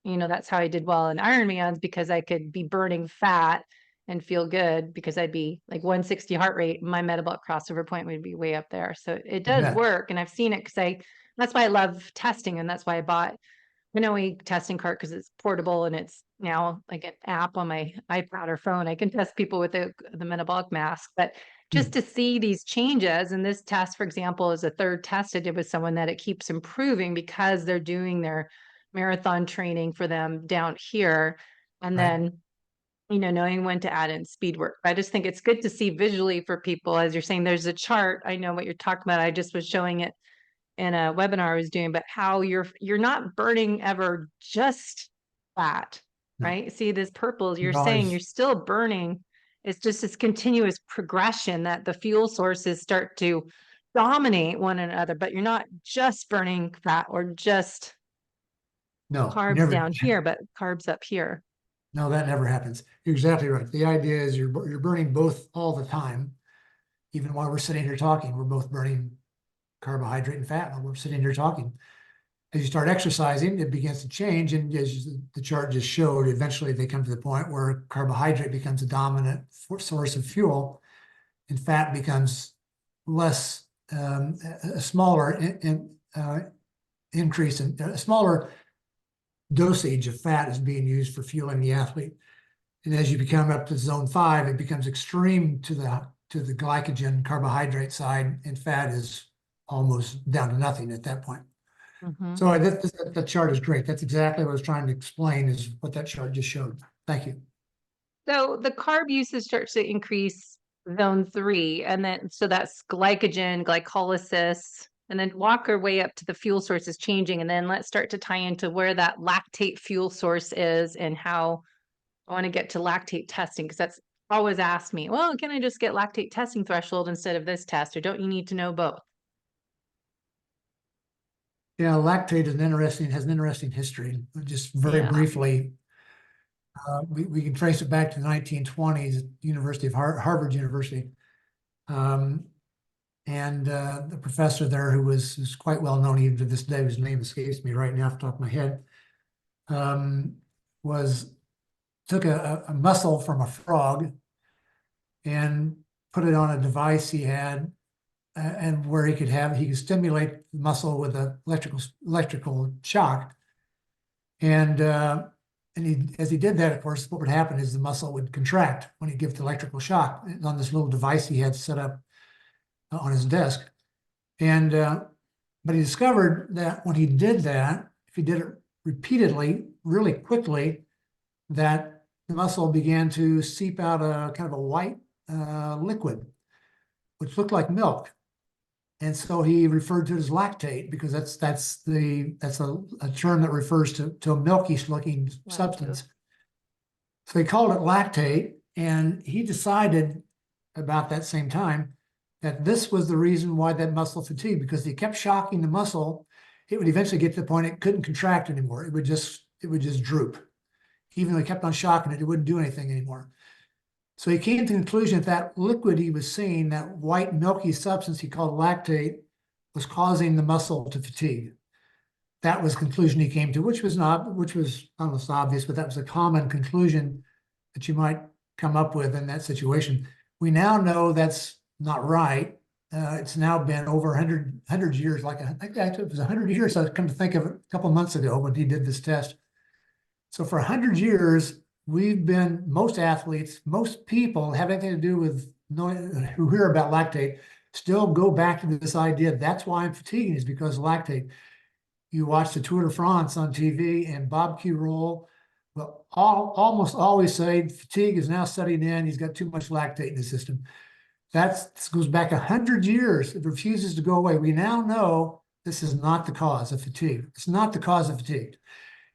That's how I did well in Ironmans, because I could be burning fat and feel good, because I'd be like 160 heart rate. My metabolic crossover point would be way up there. So it does work. And I've seen it that's why I love testing. And that's why I bought Pinoe testing cart, because it's portable and it's now like an app on my iPad or phone. I can test people with the metabolic mask, but just to see these changes. And this test, for example, is a third test I did with someone that it keeps improving because they're doing their marathon training for them down here. And then knowing when to add in speed work. I just think it's good to see visually for people, as you're saying, there's a chart. I know what you're talking about. I just was showing it in a webinar I was doing, but how you're not burning ever just fat, No, right? See this purple, you're you're saying you're always, still burning. It's just this continuous progression that the fuel sources start to dominate one another, but you're not just burning fat or just no, you carbs never, down here, but carbs up here. no, that never happens. You're exactly right. The idea is you're burning both all the time. Even while we're sitting here talking, we're both burning carbohydrate and fat while we're sitting here talking. As you start exercising, it begins to change. And as the chart just showed, eventually they come to the point where carbohydrate becomes a dominant source of fuel and fat becomes less, a smaller increase in a smaller dosage of fat is being used for fueling the athlete. And as you become up to zone 5, it becomes extreme to the glycogen carbohydrate side, and fat is almost down to nothing at that point. Mm-hmm. So that chart is great. That's exactly what I was trying to explain, is what that chart just showed. Thank you. So the carb usage starts to increase zone 3, and then so that's glycogen, glycolysis, and then walk our way up to the fuel sources changing, and then let's start to tie into where that lactate fuel source is and how I want to get to lactate testing, because that's always asked me, well, can I just get lactate testing threshold instead of this test, or don't you need to know both? Yeah, lactate has an interesting history. Just very Yeah. briefly, we can trace it back to the 1920s at University of Harvard University. And the professor there, who was quite well known even to this day, whose name escapes me right now off the top of my head, took a muscle from a frog and put it on a device he had, and where he could stimulate the muscle with an electrical shock. And as he did that, of course, what would happen is the muscle would contract when he give the electrical shock on this little device he had set up on his desk. And but he discovered that when he did that, if he did it repeatedly, really quickly, that the muscle began to seep out a kind of a white liquid, which looked like milk. And so he referred to it as lactate, because that's a term that refers to a milkish looking substance. So he called it lactate, and he decided about that same time that this was the reason why that muscle fatigued, because he kept shocking the muscle. It would eventually get to the point it couldn't contract anymore. It would just droop. Even though he kept on shocking it, it wouldn't do anything anymore. So he came to the conclusion that that liquid he was seeing, that white milky substance he called lactate, was causing the muscle to fatigue. That was the conclusion he came to, which was almost obvious, but that was a common conclusion that you might come up with in that situation. We now know that's not right. It's now been over 100 years, I think it was 100 years. I come to think of it a couple of months ago when he did this test. So for 100 years, most athletes, most people have anything to do with who hear about lactate, still go back to this idea. That's why I'm fatiguing, is because of lactate. You watch the Tour de France on TV, and Bob Kirol will almost always say fatigue is now setting in. He's got too much lactate in the system. This goes back 100 years. It refuses to go away. We now know this is not the cause of fatigue. It's not the cause of fatigue.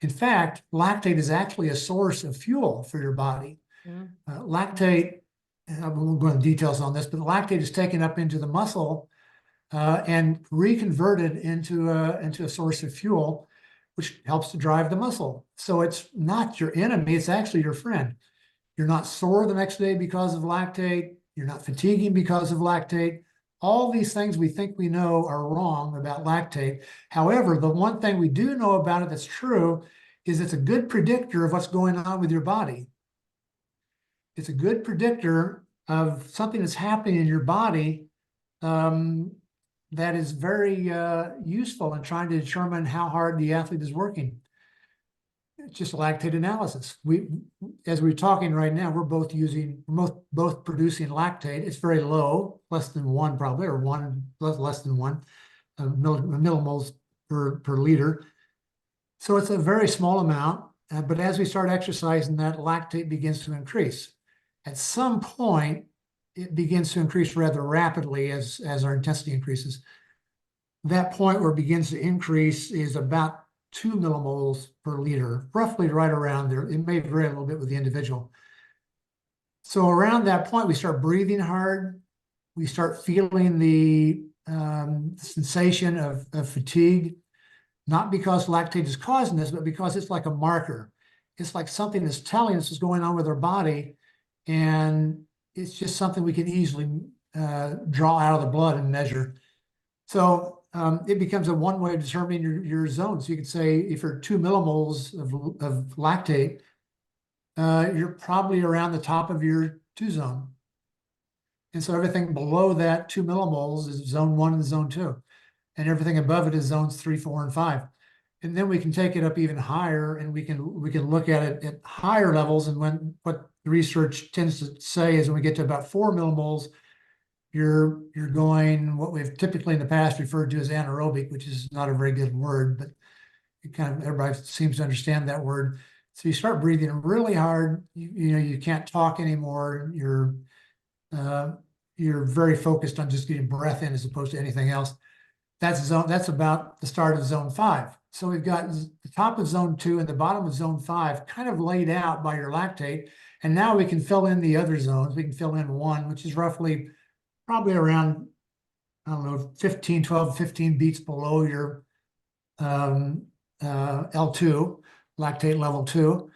In fact, lactate is actually a source of fuel for your body. Lactate, I won't go into details on this, but lactate is taken up into the muscle and reconverted into a source of fuel, which helps to drive the muscle. So it's not your enemy, it's actually your friend. You're not sore the next day because of lactate. You're not fatiguing because of lactate. All these things we think we know are wrong about lactate. However, the one thing we do know about it that's true is it's a good predictor of what's going on with your body. It's a good predictor of something that's happening in your body that is very useful in trying to determine how hard the athlete is working. It's just lactate analysis. As we're talking right now, we're both producing lactate. It's very low, less than 1 probably, or less than 1 millimoles per liter. So it's a very small amount. But as we start exercising, that lactate begins to increase. At some point, it begins to increase rather rapidly as our intensity increases. That point where it begins to increase is about 2 millimoles per liter, roughly right around there. It may vary a little bit with the individual. So around that point, we start breathing hard. We start feeling the sensation of fatigue, not because lactate is causing this, but because it's like a marker. It's like something that's telling us what's going on with our body. And it's just something we can easily draw out of the blood and measure. So it becomes a one way of determining your zones. You could say if you're 2 millimoles of lactate, you're probably around the top of your 2 zone. And so everything below that 2 millimoles is zone 1 and zone 2. And everything above it is zones 3, 4, and 5. And then we can take it up even higher, and we can look at it at higher levels. And what the research tends to say is when we get to about 4 millimoles, you're going what we've typically in the past referred to as anaerobic, which is not a very good word, but it kind of everybody seems to understand that word. So you start breathing really hard. You can't talk anymore. You're very focused on just getting breath in as opposed to anything else. That's about the start of zone 5. So we've got the top of zone 2 and the bottom of zone 5 kind of laid out by your lactate. And now we can fill in the other zones. We can fill in 1, which is roughly probably around, I don't know, 12, 15 beats below your L2, lactate level 2.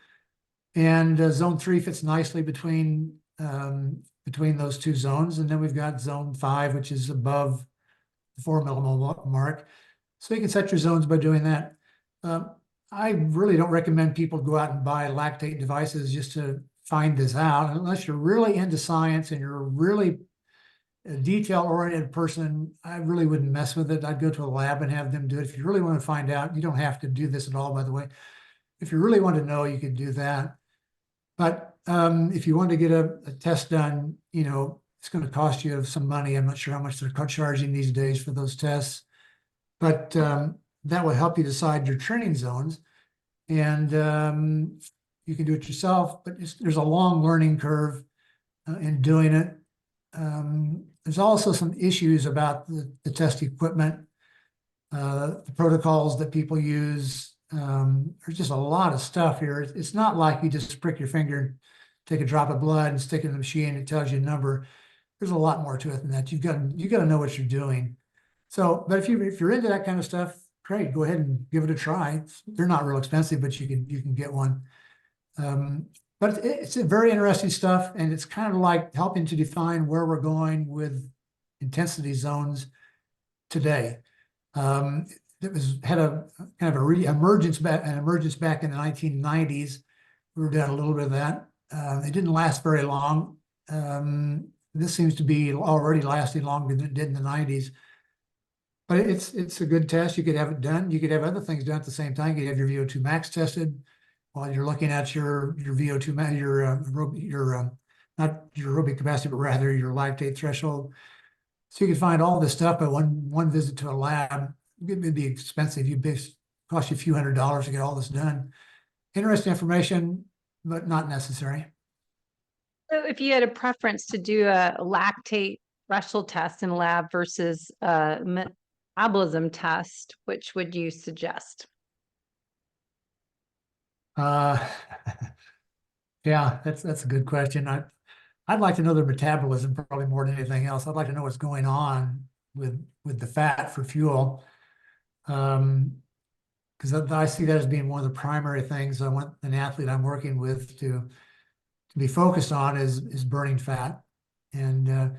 And zone 3 fits nicely between those 2 zones. And then we've got zone 5, which is above 4 millimole mark. So you can set your zones by doing that. I really don't recommend people go out and buy lactate devices just to find this out, unless you're really into science and you're really a detail-oriented person. I really wouldn't mess with it. I'd go to a lab and have them do it. If you really want to find out, you don't have to do this at all, by the way. If you really want to know, you could do that. But if you want to get a test done, it's going to cost you some money. I'm not sure how much they're charging these days for those tests, but that will help you decide your training zones. And you can do it yourself, but there's a long learning curve in doing it. There's also some issues about the test equipment, the protocols that people use. There's just a lot of stuff here. It's not like you just prick your finger, take a drop of blood and stick it in the machine, and it tells you a number. There's a lot more to it than that. You've got to know what you're doing. So, but if you're into that kind of stuff, great, go ahead and give it a try. They're not real expensive, but you can get one. But it's a very interesting stuff, and it's kind of like helping to define where we're going with intensity zones today. It had a kind of emergence back in the 1990s. We were doing a little bit of that. It didn't last very long. This seems to be already lasting longer than it did in the 90s. But it's a good test. You could have it done. You could have other things done at the same time. You could have your VO2 max tested while you're looking at your VO2 max, not your aerobic capacity, but rather your lactate threshold. So you can find all this stuff by one visit to a lab. It'd be expensive. Cost you a few $100s to get all this done. Interesting information, but not necessary. So if you had a preference to do a lactate threshold test in a lab versus a metabolism test, which would you suggest? Yeah, that's a good question. I'd like to know their metabolism probably more than anything else. I'd like to know what's going on with the fat for fuel. Because I see that as being one of the primary things I want an athlete I'm working with to be focused on is burning fat, and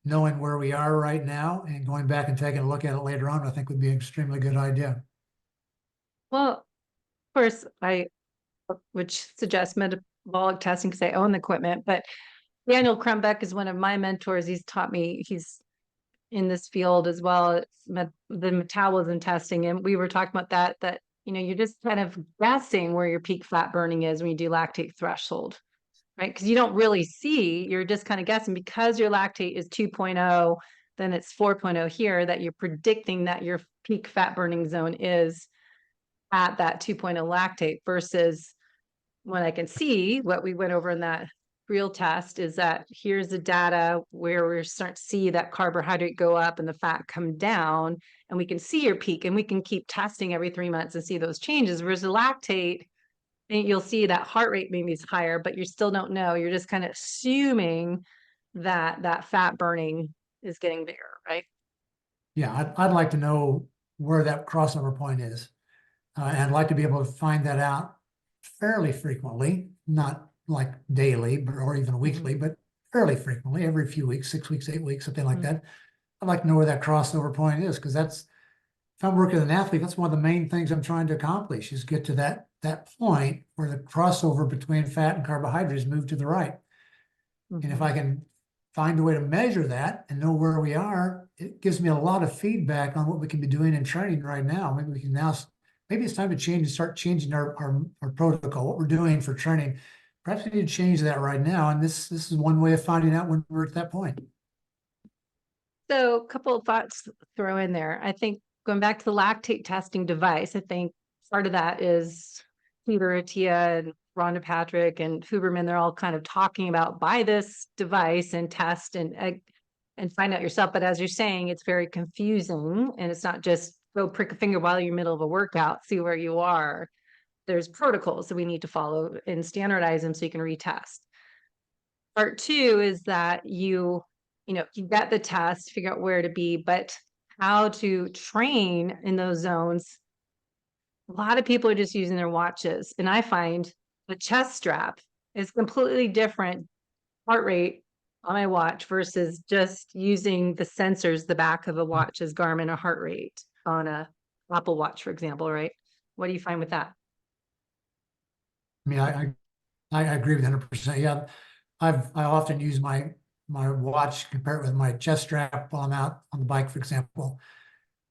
knowing where we are right now and going back and taking a look at it later on, I think would be an extremely good idea. Well, of course, I would suggest metabolic testing because I own the equipment, but Daniel Krumbeck is one of my mentors. He's taught me, he's in this field as well. It's the metabolism testing. And we were talking about that, you're just kind of guessing where your peak fat burning is when you do lactate threshold, right? Because you don't really see, you're just kind of guessing because your lactate is 2.0, then it's 4.0 here, that you're predicting that your peak fat burning zone is at that 2.0 lactate versus when I can see what we went over in that real test is that here's the data where we're starting to see that carbohydrate go up and the fat come down, and we can see your peak, and we can keep testing every 3 months and see those changes. Whereas the lactate, and you'll see that heart rate maybe is higher, but you still don't know. You're just kind of assuming that that fat burning is getting bigger, right? Yeah, I'd like to know where that crossover point is. And I'd like to be able to find that out fairly frequently, not like daily or even weekly, but fairly frequently, every few weeks, 6 weeks, 8 weeks, something like that. I'd like to know where that crossover point is, because that's, if I'm working with an athlete, that's one of the main things I'm trying to accomplish, is get to that point where the crossover between fat and carbohydrates move to the right. And if I can find a way to measure that and know where we are, it gives me a lot of feedback on what we can be doing in training right now. Maybe we can now, maybe it's time to change and start changing our protocol, what we're doing for training. Perhaps we need to change that right now. And this is one way of finding out when we're at that point. So a couple of thoughts to throw in there. I think going back to the lactate testing device, I think part of that is Peter Attia and Rhonda Patrick and Huberman. They're all kind of talking about buy this device and test and find out yourself. But as you're saying, it's very confusing, and it's not just go prick a finger while you're in the middle of a workout, see where you are. There's protocols that we need to follow and standardize them so you can retest. Part two is that you get the test, figure out where to be, but how to train in those zones. A lot of people are just using their watches, and I find the chest strap is completely different heart rate on my watch versus just using the sensors, the back of a watch as Garmin, or heart rate on a Apple Watch, for example, right? What do you find with that? I mean, I agree with 100%. Yeah, I often use my watch, compare it with my chest strap while I'm out on the bike, for example,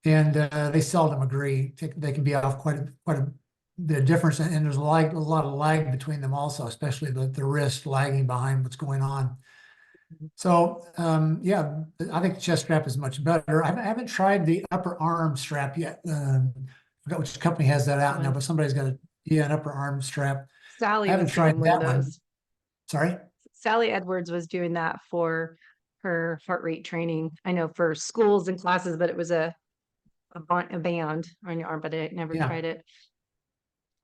and they seldom agree. They can be off quite a bit of difference, and there's a lot of lag between them also, especially the wrist lagging behind what's going on. So yeah, I think the chest strap is much better. I haven't tried the upper arm strap yet. I forgot which company has that out now, but somebody's got an upper arm strap. I Sally haven't was tried doing one of that one. those. Sorry? Sally Edwards was doing that for her heart rate training. I know for schools and classes, but it was a band on your arm, but I never Yeah. tried it.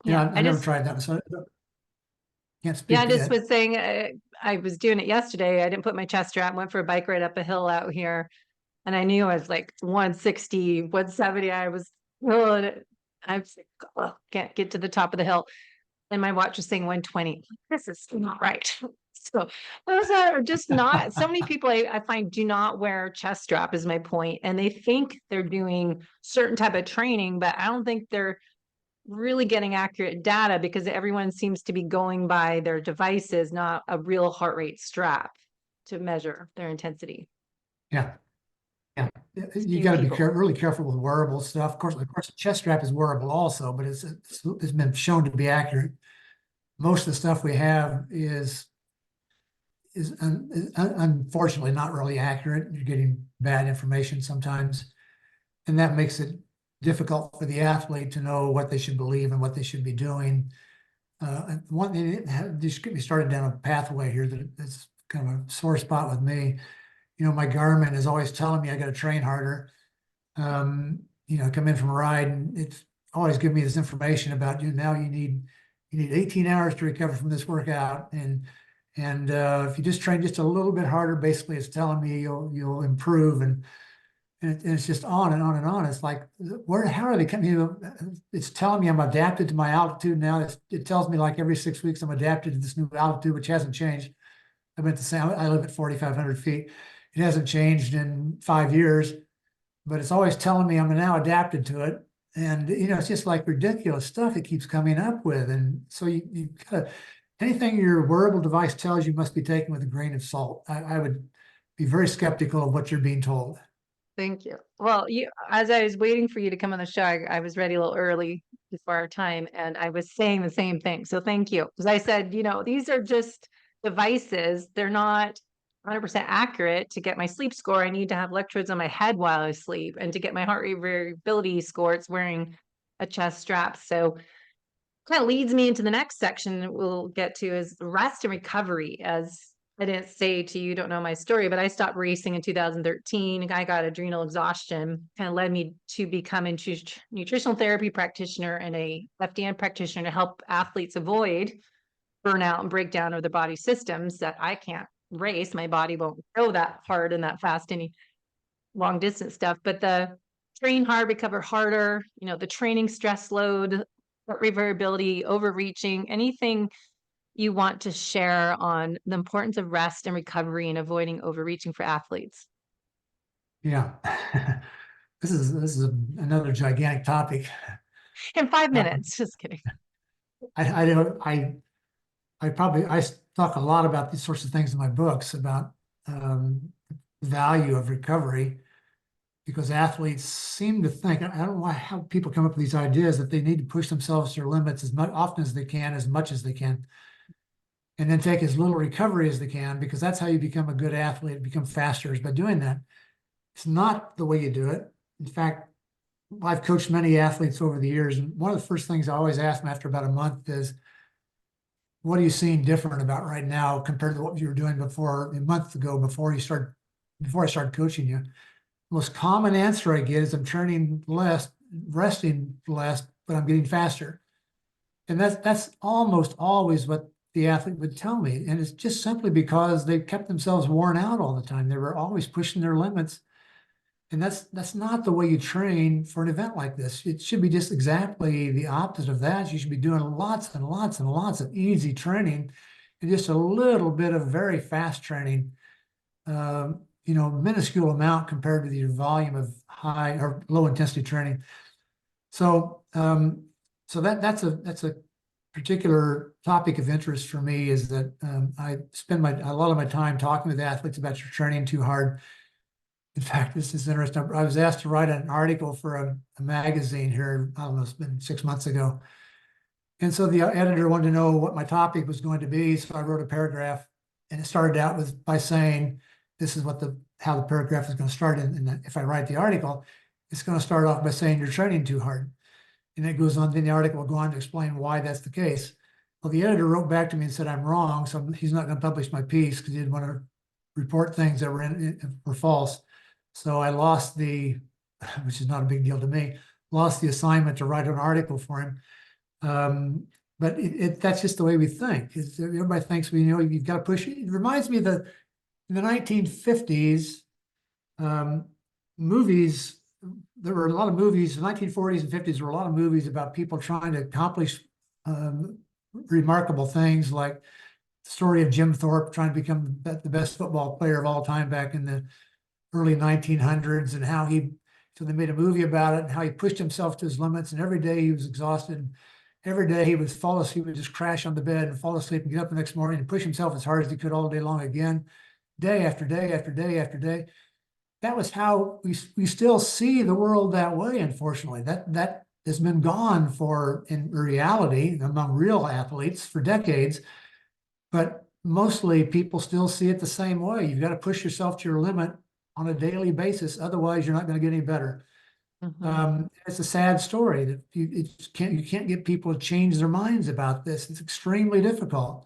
Yeah, Yeah, I never tried that one, so I can't yeah, speak I to just it. was saying, I was doing it yesterday. I didn't put my chest strap, went for a bike ride up a hill out here, and I knew I was like 160, 170. I was, oh, I was like, oh, can't get to the top of the hill. And my watch was saying 120. This is not right. So those are just not, so many people I find do not wear chest strap, is my point. And they think they're doing certain type of training, but I don't think they're really getting accurate data, because everyone seems to be going by their devices, not a real heart rate strap to measure their intensity. Yeah, yeah. You Few got to be people. really careful with wearable stuff. Of course, the chest strap is wearable also, but it's been shown to be accurate. Most of the stuff we have is unfortunately not really accurate. You're getting bad information sometimes, and that makes it difficult for the athlete to know what they should believe and what they should be doing. One thing, just get me started down a pathway here that's kind of a sore spot with me. My Garmin is always telling me I got to train harder. Come in from a ride, and it's always giving me this information about now you need 18 hours to recover from this workout, and if you just train just a little bit harder, basically it's telling me you'll improve, and it's just on and on and on. It's like, how are they coming? It's telling me I'm adapted to my altitude now. It tells me like every 6 weeks I'm adapted to this new altitude, which hasn't changed. I've been at the same. I live at 4,500 feet. It hasn't changed in 5 years, but it's always telling me I'm now adapted to it. And it's just like ridiculous stuff it keeps coming up with. And so you gotta, anything your wearable device tells you must be taken with a grain of salt. I would be very skeptical of what you're being told. Thank you. Well, as I was waiting for you to come on the show, I was ready a little early before our time, and I was saying the same thing. So thank you. Because I said, these are just devices. They're not 100% accurate. To get my sleep score, I need to have electrodes on my head while I sleep. And to get my heart rate variability score, it's wearing a chest strap. So kind of leads me into the next section that we'll get to is rest and recovery. As I didn't say to you, you don't know my story, but I stopped racing in 2013. I got adrenal exhaustion, kind of led me to become a nutritional therapy practitioner and a FDN practitioner to help athletes avoid burnout and breakdown of their body systems that I can't race. My body won't go that hard and that fast any long distance stuff, but the train hard, recover harder, the training stress load, variability, overreaching, anything you want to share on the importance of rest and recovery and avoiding overreaching for athletes? Yeah. This is another gigantic topic. In 5 minutes, Um, just kidding. I don't I talk a lot about these sorts of things in my books about value of recovery, because athletes seem to think, I don't know how people come up with these ideas that they need to push themselves to their limits as often as they can, as much as they can, and then take as little recovery as they can, because that's how you become a good athlete, become faster, is by doing that. It's not the way you do it. In fact, I've coached many athletes over the years, and one of the first things I always ask them after about a month is, what are you seeing different about right now compared to what you were doing before, a month ago, before I started coaching you? The most common answer I get is, I'm training less, resting less, but I'm getting faster. And that's almost always what the athlete would tell me. And it's just simply because they kept themselves worn out all the time. They were always pushing their limits. And that's not the way you train for an event like this. It should be just exactly the opposite of that. You should be doing lots and lots and lots of easy training and just a little bit of very fast training, minuscule amount compared to your volume of high or low intensity training. So, that's a particular topic of interest for me, is that I spend a lot of my time talking with athletes about your training too hard. In fact, this is interesting. I was asked to write an article for a magazine here, I don't know, it's been 6 months ago. And so the editor wanted to know what my topic was going to be. So I wrote a paragraph, and it started out by saying, this is how the paragraph is going to start. And if I write the article, it's going to start off by saying you're training too hard. And it goes on, then the article will go on to explain why that's the case. Well, the editor wrote back to me and said, I'm wrong. So he's not going to publish my piece because he didn't want to report things that were false. So I lost which is not a big deal to me, lost the assignment to write an article for him. But that's just the way we think. Everybody thinks you've got to push it. It reminds me that in the 1950s, movies, there were a lot of movies, in the 1940s and 50s, there were a lot of movies about people trying to accomplish remarkable things, like the story of Jim Thorpe trying to become the best football player of all time back in the early 1900s, and so they made a movie about it, and how he pushed himself to his limits, and every day he was exhausted. Every day he would fall asleep, he would just crash on the bed and fall asleep and get up the next morning and push himself as hard as he could all day long again, day after day after day after day. That was how we still see the world that way, unfortunately. That has been gone in reality among real athletes for decades, but mostly people still see it the same way. You've got to push yourself to your limit on a daily basis. Otherwise, you're not going to get any better. Mm-hmm. It's a sad story that you can't get people to change their minds about this. It's extremely difficult.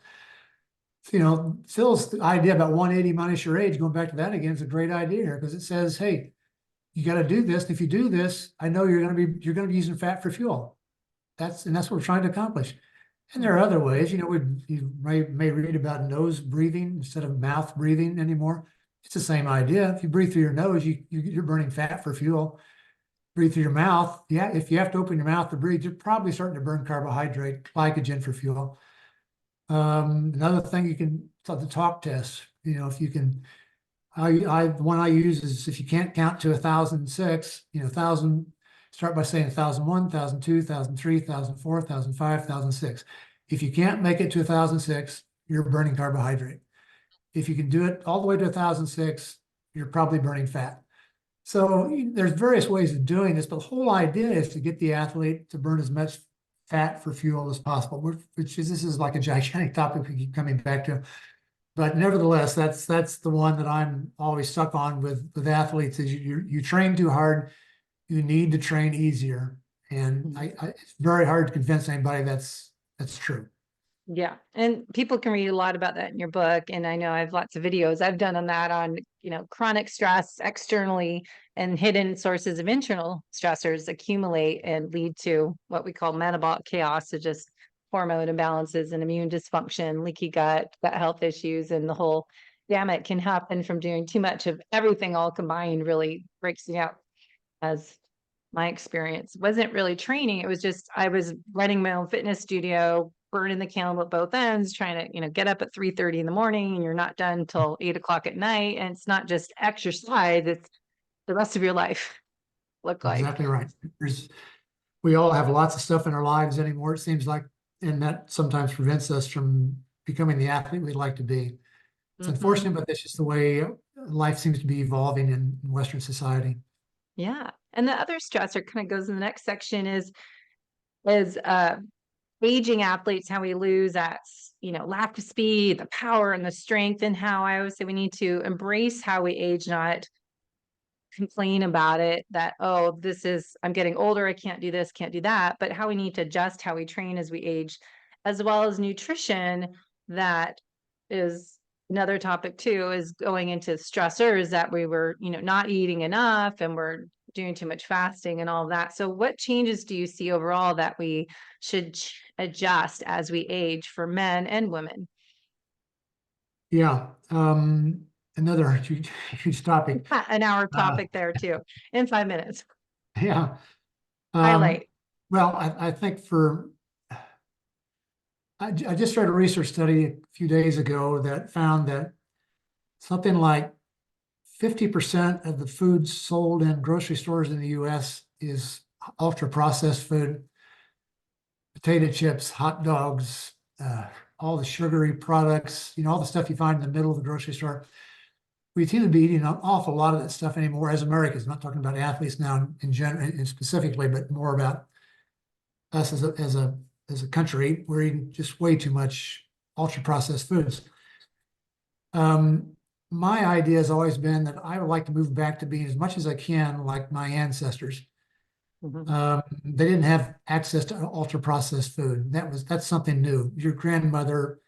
Phil's idea about 180 minus your age, going back to that again, is a great idea here, because it says, hey, you got to do this. And if you do this, I know you're going to be using fat for fuel. That's what we're trying to accomplish. And there are other ways. You may read about nose breathing instead of mouth breathing anymore. It's the same idea. If you breathe through your nose, you're burning fat for fuel. Breathe through your mouth. Yeah, if you have to open your mouth to breathe, you're probably starting to burn carbohydrate, glycogen for fuel. Another thing the talk test. If you can, one I use is, if you can't count to 1,006, 1,000. Start by saying 1,001, 1,002, 1,003, 1,004, 1,005, 1,006. If you can't make it to 1,006, you're burning carbohydrate. If you can do it all the way to 1,006, you're probably burning fat. So there's various ways of doing this, but the whole idea is to get the athlete to burn as much fat for fuel as possible, this is like a gigantic topic we keep coming back to. But nevertheless, that's the one that I'm always stuck on with athletes, is you train too hard. You need to train easier. And it's very hard to convince anybody that's true. Yeah. And people can read a lot about that in your book. And I know I have lots of videos I've done on that on, chronic stress externally and hidden sources of internal stressors accumulate and lead to what we call metabolic chaos. So just hormone imbalances and immune dysfunction, leaky gut health issues, and the whole gamut can happen from doing too much of everything all combined really breaks me out. As my experience wasn't really training. It was just, I was running my own fitness studio, burning the candle at both ends, trying to, get up at 3:30 in the morning and you're not done until 8 o'clock at night. And it's not just exercise, it's the rest of your life look like. Exactly right. We all have lots of stuff in our lives anymore, it seems like, and that sometimes prevents us from becoming the athlete we'd like to be. It's unfortunate, but that's just the way life seems to be evolving in Western society. Yeah. And the other stressor kind of goes in the next section is aging athletes, how we lose that, lack of speed, the power and the strength, and how I always say we need to embrace how we age, not complain about it that, oh, I'm getting older, I can't do this, can't do that, but how we need to adjust how we train as we age, as well as nutrition. That is another topic too, is going into stressors that we were, not eating enough and we're doing too much fasting and all of that. So what changes do you see overall that we should adjust as we age for men and women? Yeah. Another huge topic. An hour Uh, topic there too, in 5 minutes. yeah. Um, Highlight. well, I think I just read a research study a few days ago that found that something like 50% of the food sold in grocery stores in the US is ultra processed food, potato chips, hot dogs, all the sugary products, all the stuff you find in the middle of the grocery store. We seem to be eating an awful lot of that stuff anymore as Americans. I'm not talking about athletes now in general, and specifically, but more about us as a country. We're eating just way too much ultra processed foods. My idea has always been that I would like to move back to being as much as I can like my ancestors. They didn't have access to ultra processed food. That's something new. Your grandmother,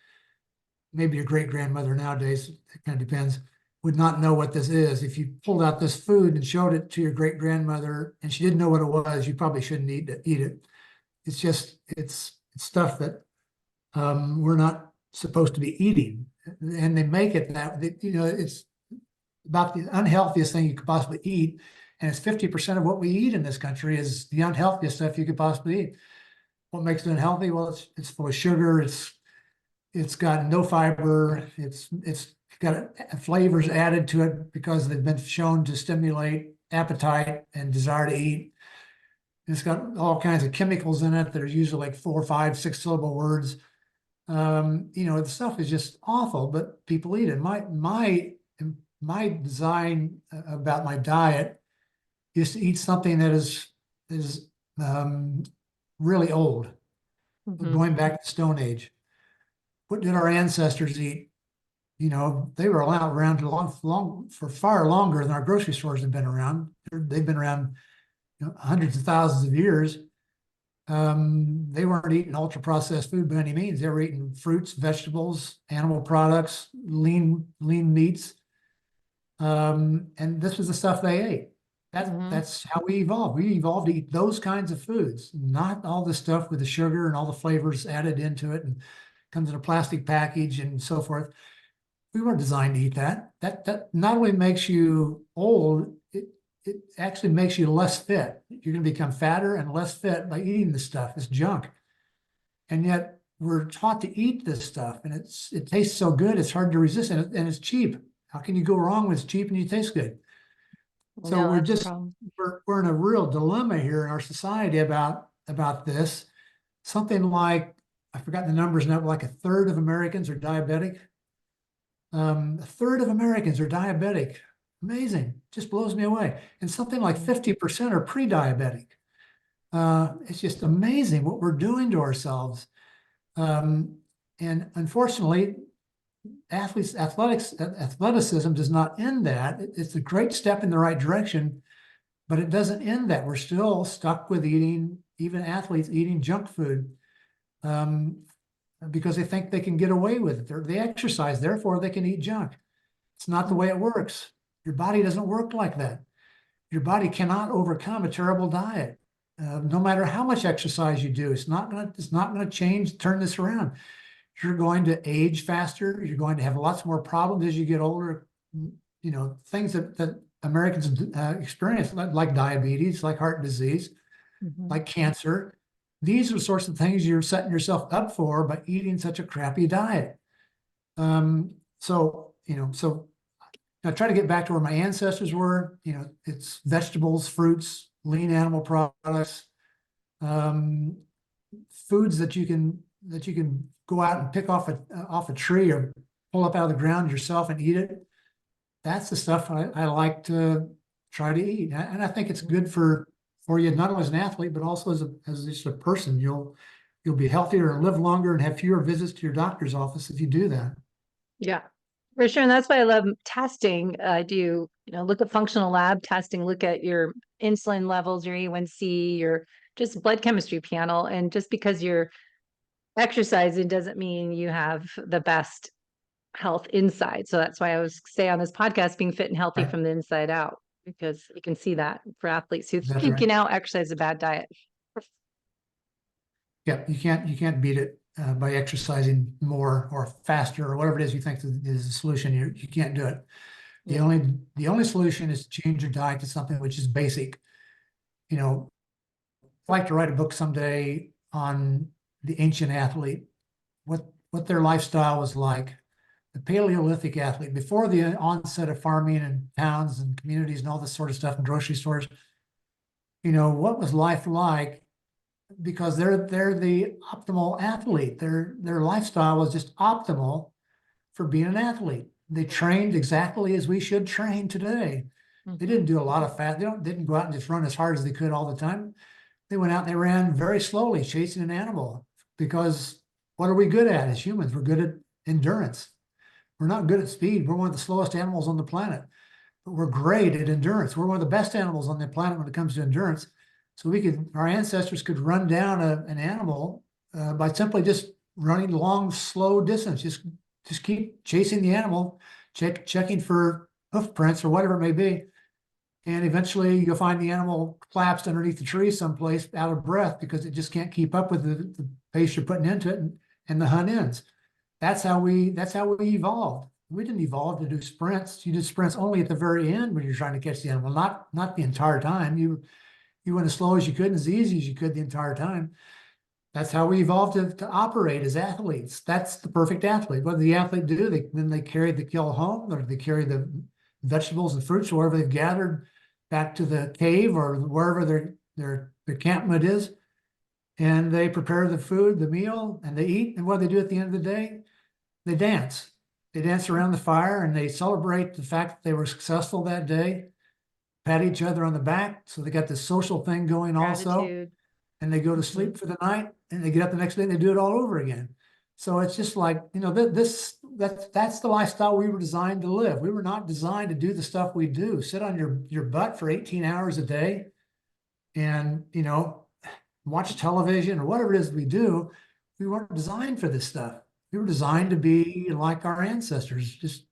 maybe your great grandmother nowadays, it kind of depends, would not know what this is. If you pulled out this food and showed it to your great grandmother and she didn't know what it was, you probably shouldn't eat it. It's stuff that we're not supposed to be eating, and they make it that it's about the unhealthiest thing you could possibly eat, and it's 50% of what we eat in this country is the unhealthiest stuff you could possibly eat. What makes it unhealthy? Well, it's full of sugar. It's got no fiber. It's got flavors added to it because they've been shown to stimulate appetite and desire to eat. It's got all kinds of chemicals in it that are usually like 4, 5, 6 syllable words. The stuff is just awful, but people eat it. My design about my diet is to eat something that is really old, going back to the Stone Age. What did our ancestors eat? They were around for far longer than our grocery stores have been around. They've been around hundreds of thousands of years. They weren't eating ultra processed food by any means. They were eating fruits, vegetables, animal products, lean meats. And this was the stuff they ate. That's how we evolved. We evolved to eat those kinds of foods, not all the stuff with the sugar and all the flavors added into it and comes in a plastic package and so forth. We weren't designed to eat that. That not only makes you old, it actually makes you less fit. You're going to become fatter and less fit by eating this stuff, this junk. And yet we're taught to eat this stuff, and it tastes so good, it's hard to resist, and it's cheap. How can you go wrong when it's cheap and you taste good? So No, we're in a real dilemma here in our society about this. Something like, I've forgotten the numbers now, like a third of Americans are diabetic. A third of Americans are diabetic. Amazing, just blows me away. And something like 50% are pre-diabetic. It's just amazing what we're doing to ourselves. And unfortunately, athleticism does not end that. It's a great step in the right direction, but it doesn't end that. We're still stuck with eating even athletes eating junk food because they think they can get away with it. They exercise, therefore they can eat junk. It's not the way it works. Your body doesn't work like that. Your body cannot overcome a terrible diet. No matter how much exercise you do, it's not gonna change, turn this around. You're going to age faster. You're going to have lots more problems as you get older. You know, things that Americans experience, like diabetes, like heart disease, like cancer. These are the sorts of things you're setting yourself up for by eating such a crappy diet. So I try to get back to where my ancestors were. You know, it's vegetables, fruits, lean animal products, foods that you can go out and pick off a tree or pull up out of the ground yourself and eat it. That's the stuff I like to try to eat, and I think it's good for you not only as an athlete but also as just a person. You'll be healthier and live longer and have fewer visits to your doctor's office if you do that. Yeah, for sure. And that's why I love testing. I do, look at functional lab testing, look at your insulin levels, your A1C, your just blood chemistry panel. And just because you're exercising doesn't mean you have the best health inside. So that's why I always say on this podcast, being fit and healthy Right. from the inside out, because you can see that for athletes who That's think, right. exercise is a bad diet. Yeah, you can't beat it by exercising more or faster or whatever it is you think is the solution. You can't do it. The only solution is to change your diet to something which is basic. You know, I'd like to write a book someday on the ancient athlete, what their lifestyle was like. The Paleolithic athlete, before the onset of farming and towns and communities and all this sort of stuff and grocery stores, what was life like? Because they're the optimal athlete. Their lifestyle was just optimal for being an athlete. They trained exactly as we should train today. They didn't do a lot of fat. They didn't go out and just run as hard as they could all the time. They went out and they ran very slowly, chasing an animal. Because what are we good at as humans? We're good at endurance. We're not good at speed. We're one of the slowest animals on the planet, but we're great at endurance. We're one of the best animals on the planet when it comes to endurance. So our ancestors could run down an animal by simply just running long, slow distance. Just keep chasing the animal, checking for hoof prints or whatever it may be. And eventually you'll find the animal collapsed underneath the tree someplace out of breath because it just can't keep up with the pace you're putting into it, and the hunt ends. That's how we evolved. We didn't evolve to do sprints. You did sprints only at the very end when you're trying to catch the animal, not the entire time. You went as slow as you could and as easy as you could the entire time. That's how we evolved to operate as athletes. That's the perfect athlete. What did the athlete do? They carried the kill home, or they carry the vegetables and fruits, or wherever they've gathered, back to the cave or wherever their encampment is. And they prepare the food, the meal, and they eat. And what do they do at the end of the day? They dance. They dance around the fire and they celebrate the fact that they were successful that day, pat each other on the back. So they got this social thing going also. Gratitude. And they go to sleep for the night and they get up the next day and they do it all over again. So it's just like, that's the lifestyle we were designed to live. We were not designed to do the stuff we do, sit on your butt for 18 hours a day and, watch television or whatever it is we do. We weren't designed for this stuff. We were designed to be like our ancestors, just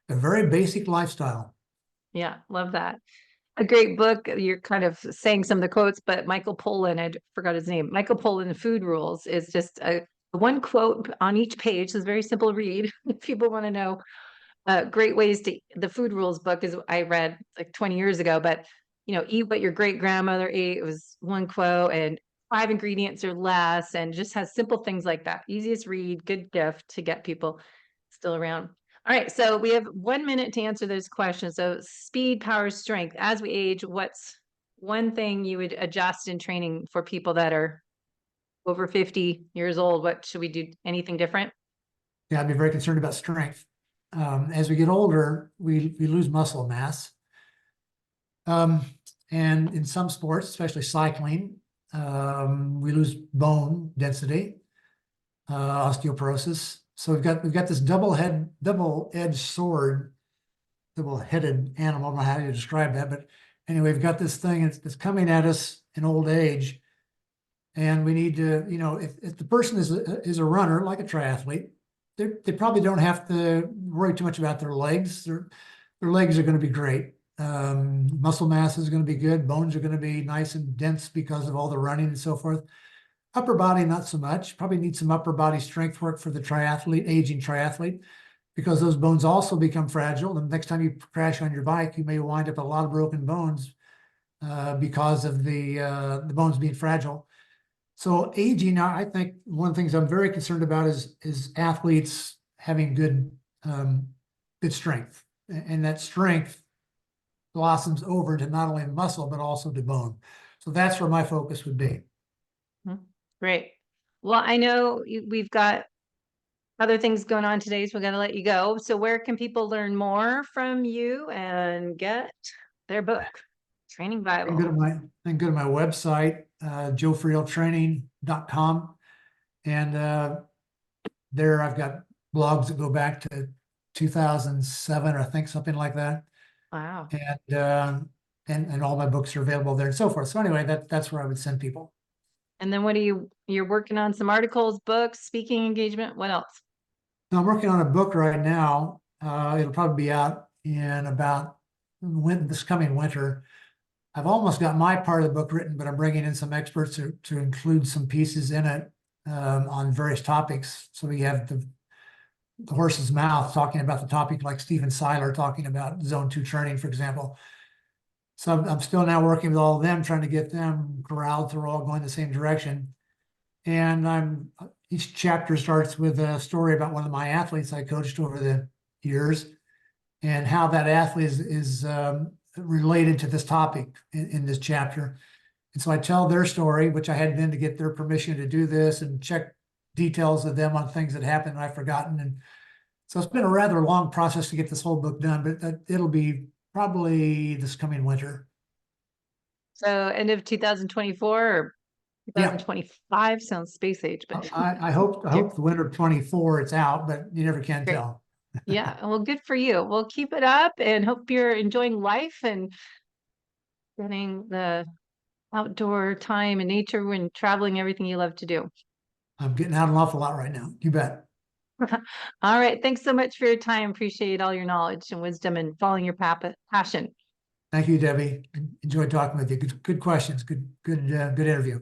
a very basic lifestyle. Yeah, love that. A great book. You're kind of saying some of the quotes, but Michael Pollan, I forgot his name. Michael Pollan, Food Rules, is just one quote on each page. It's very simple to read. If people want to know great ways to, the Food Rules book is I read like 20 years ago, but eat what your great grandmother ate. It was one quote, and 5 ingredients or less, and just has simple things like that. Easiest read, good gift to get people still around. All right, so we have 1 minute to answer those questions. So speed, power, strength. As we age, what's one thing you would adjust in training for people that are over 50 years old? What should we do? Anything different? Yeah, I'd be very concerned about strength. As we get older, we lose muscle mass. And in some sports, especially cycling, we lose bone density, osteoporosis. So we've got this double-edged sword, double-headed animal. I don't know how to describe that, but anyway, we've got this thing that's coming at us in old age, And we need to, if the person is a runner, like a triathlete, they probably don't have to worry too much about their legs. Their legs are going to be great. Muscle mass is going to be good. Bones are going to be nice and dense because of all the running and so forth. Upper body, not so much. Probably need some upper body strength work for the triathlete, aging triathlete, because those bones also become fragile. The next time you crash on your bike, you may wind up with a lot of broken bones because of the bones being fragile. So aging, I think one of the things I'm very concerned about is athletes having good strength, and that strength blossoms over to not only muscle but also to bone. So that's where my focus would be. Great. Well, I know we've got other things going on today, so we're going to let you go. So where can people learn more from you and get their book, Training And Bible? go to my website, joefrieltraining.com. And there I've got blogs that go back to 2007, I think, something like that. Wow. And all my books are available there and so forth. So anyway, that's where I would send people. And then you're working on some articles, books, speaking engagement. What else? Now, I'm working on a book right now. It'll probably be out in about this coming winter. I've almost got my part of the book written, but I'm bringing in some experts to include some pieces in it on various topics. So we have the horse's mouth talking about the topic, like Stephen Seiler talking about zone 2 training, for example. So I'm still now working with all of them, trying to get them corralled so we're all going the same direction. And each chapter starts with a story about one of my athletes I coached over the years and how that athlete is related to this topic in this chapter. And so I tell their story, which I had then to get their permission to do this and check details of them on things that happened and I've forgotten. And so it's been a rather long process to get this whole book done, but it'll be probably this coming winter. So end of 2024 or Yeah, 2025 sounds space age, but I hope the winter of 24 it's out, but you never can great. tell. Yeah, well, good for you. Well, keep it up and hope you're enjoying life and getting the outdoor time and nature and traveling, everything you love to do. I'm getting out an awful lot right now. You bet. All right. Thanks so much for your time. Appreciate all your knowledge and wisdom and following your passion. Thank you, Debbie. Enjoyed talking with you. Good questions. Good interview.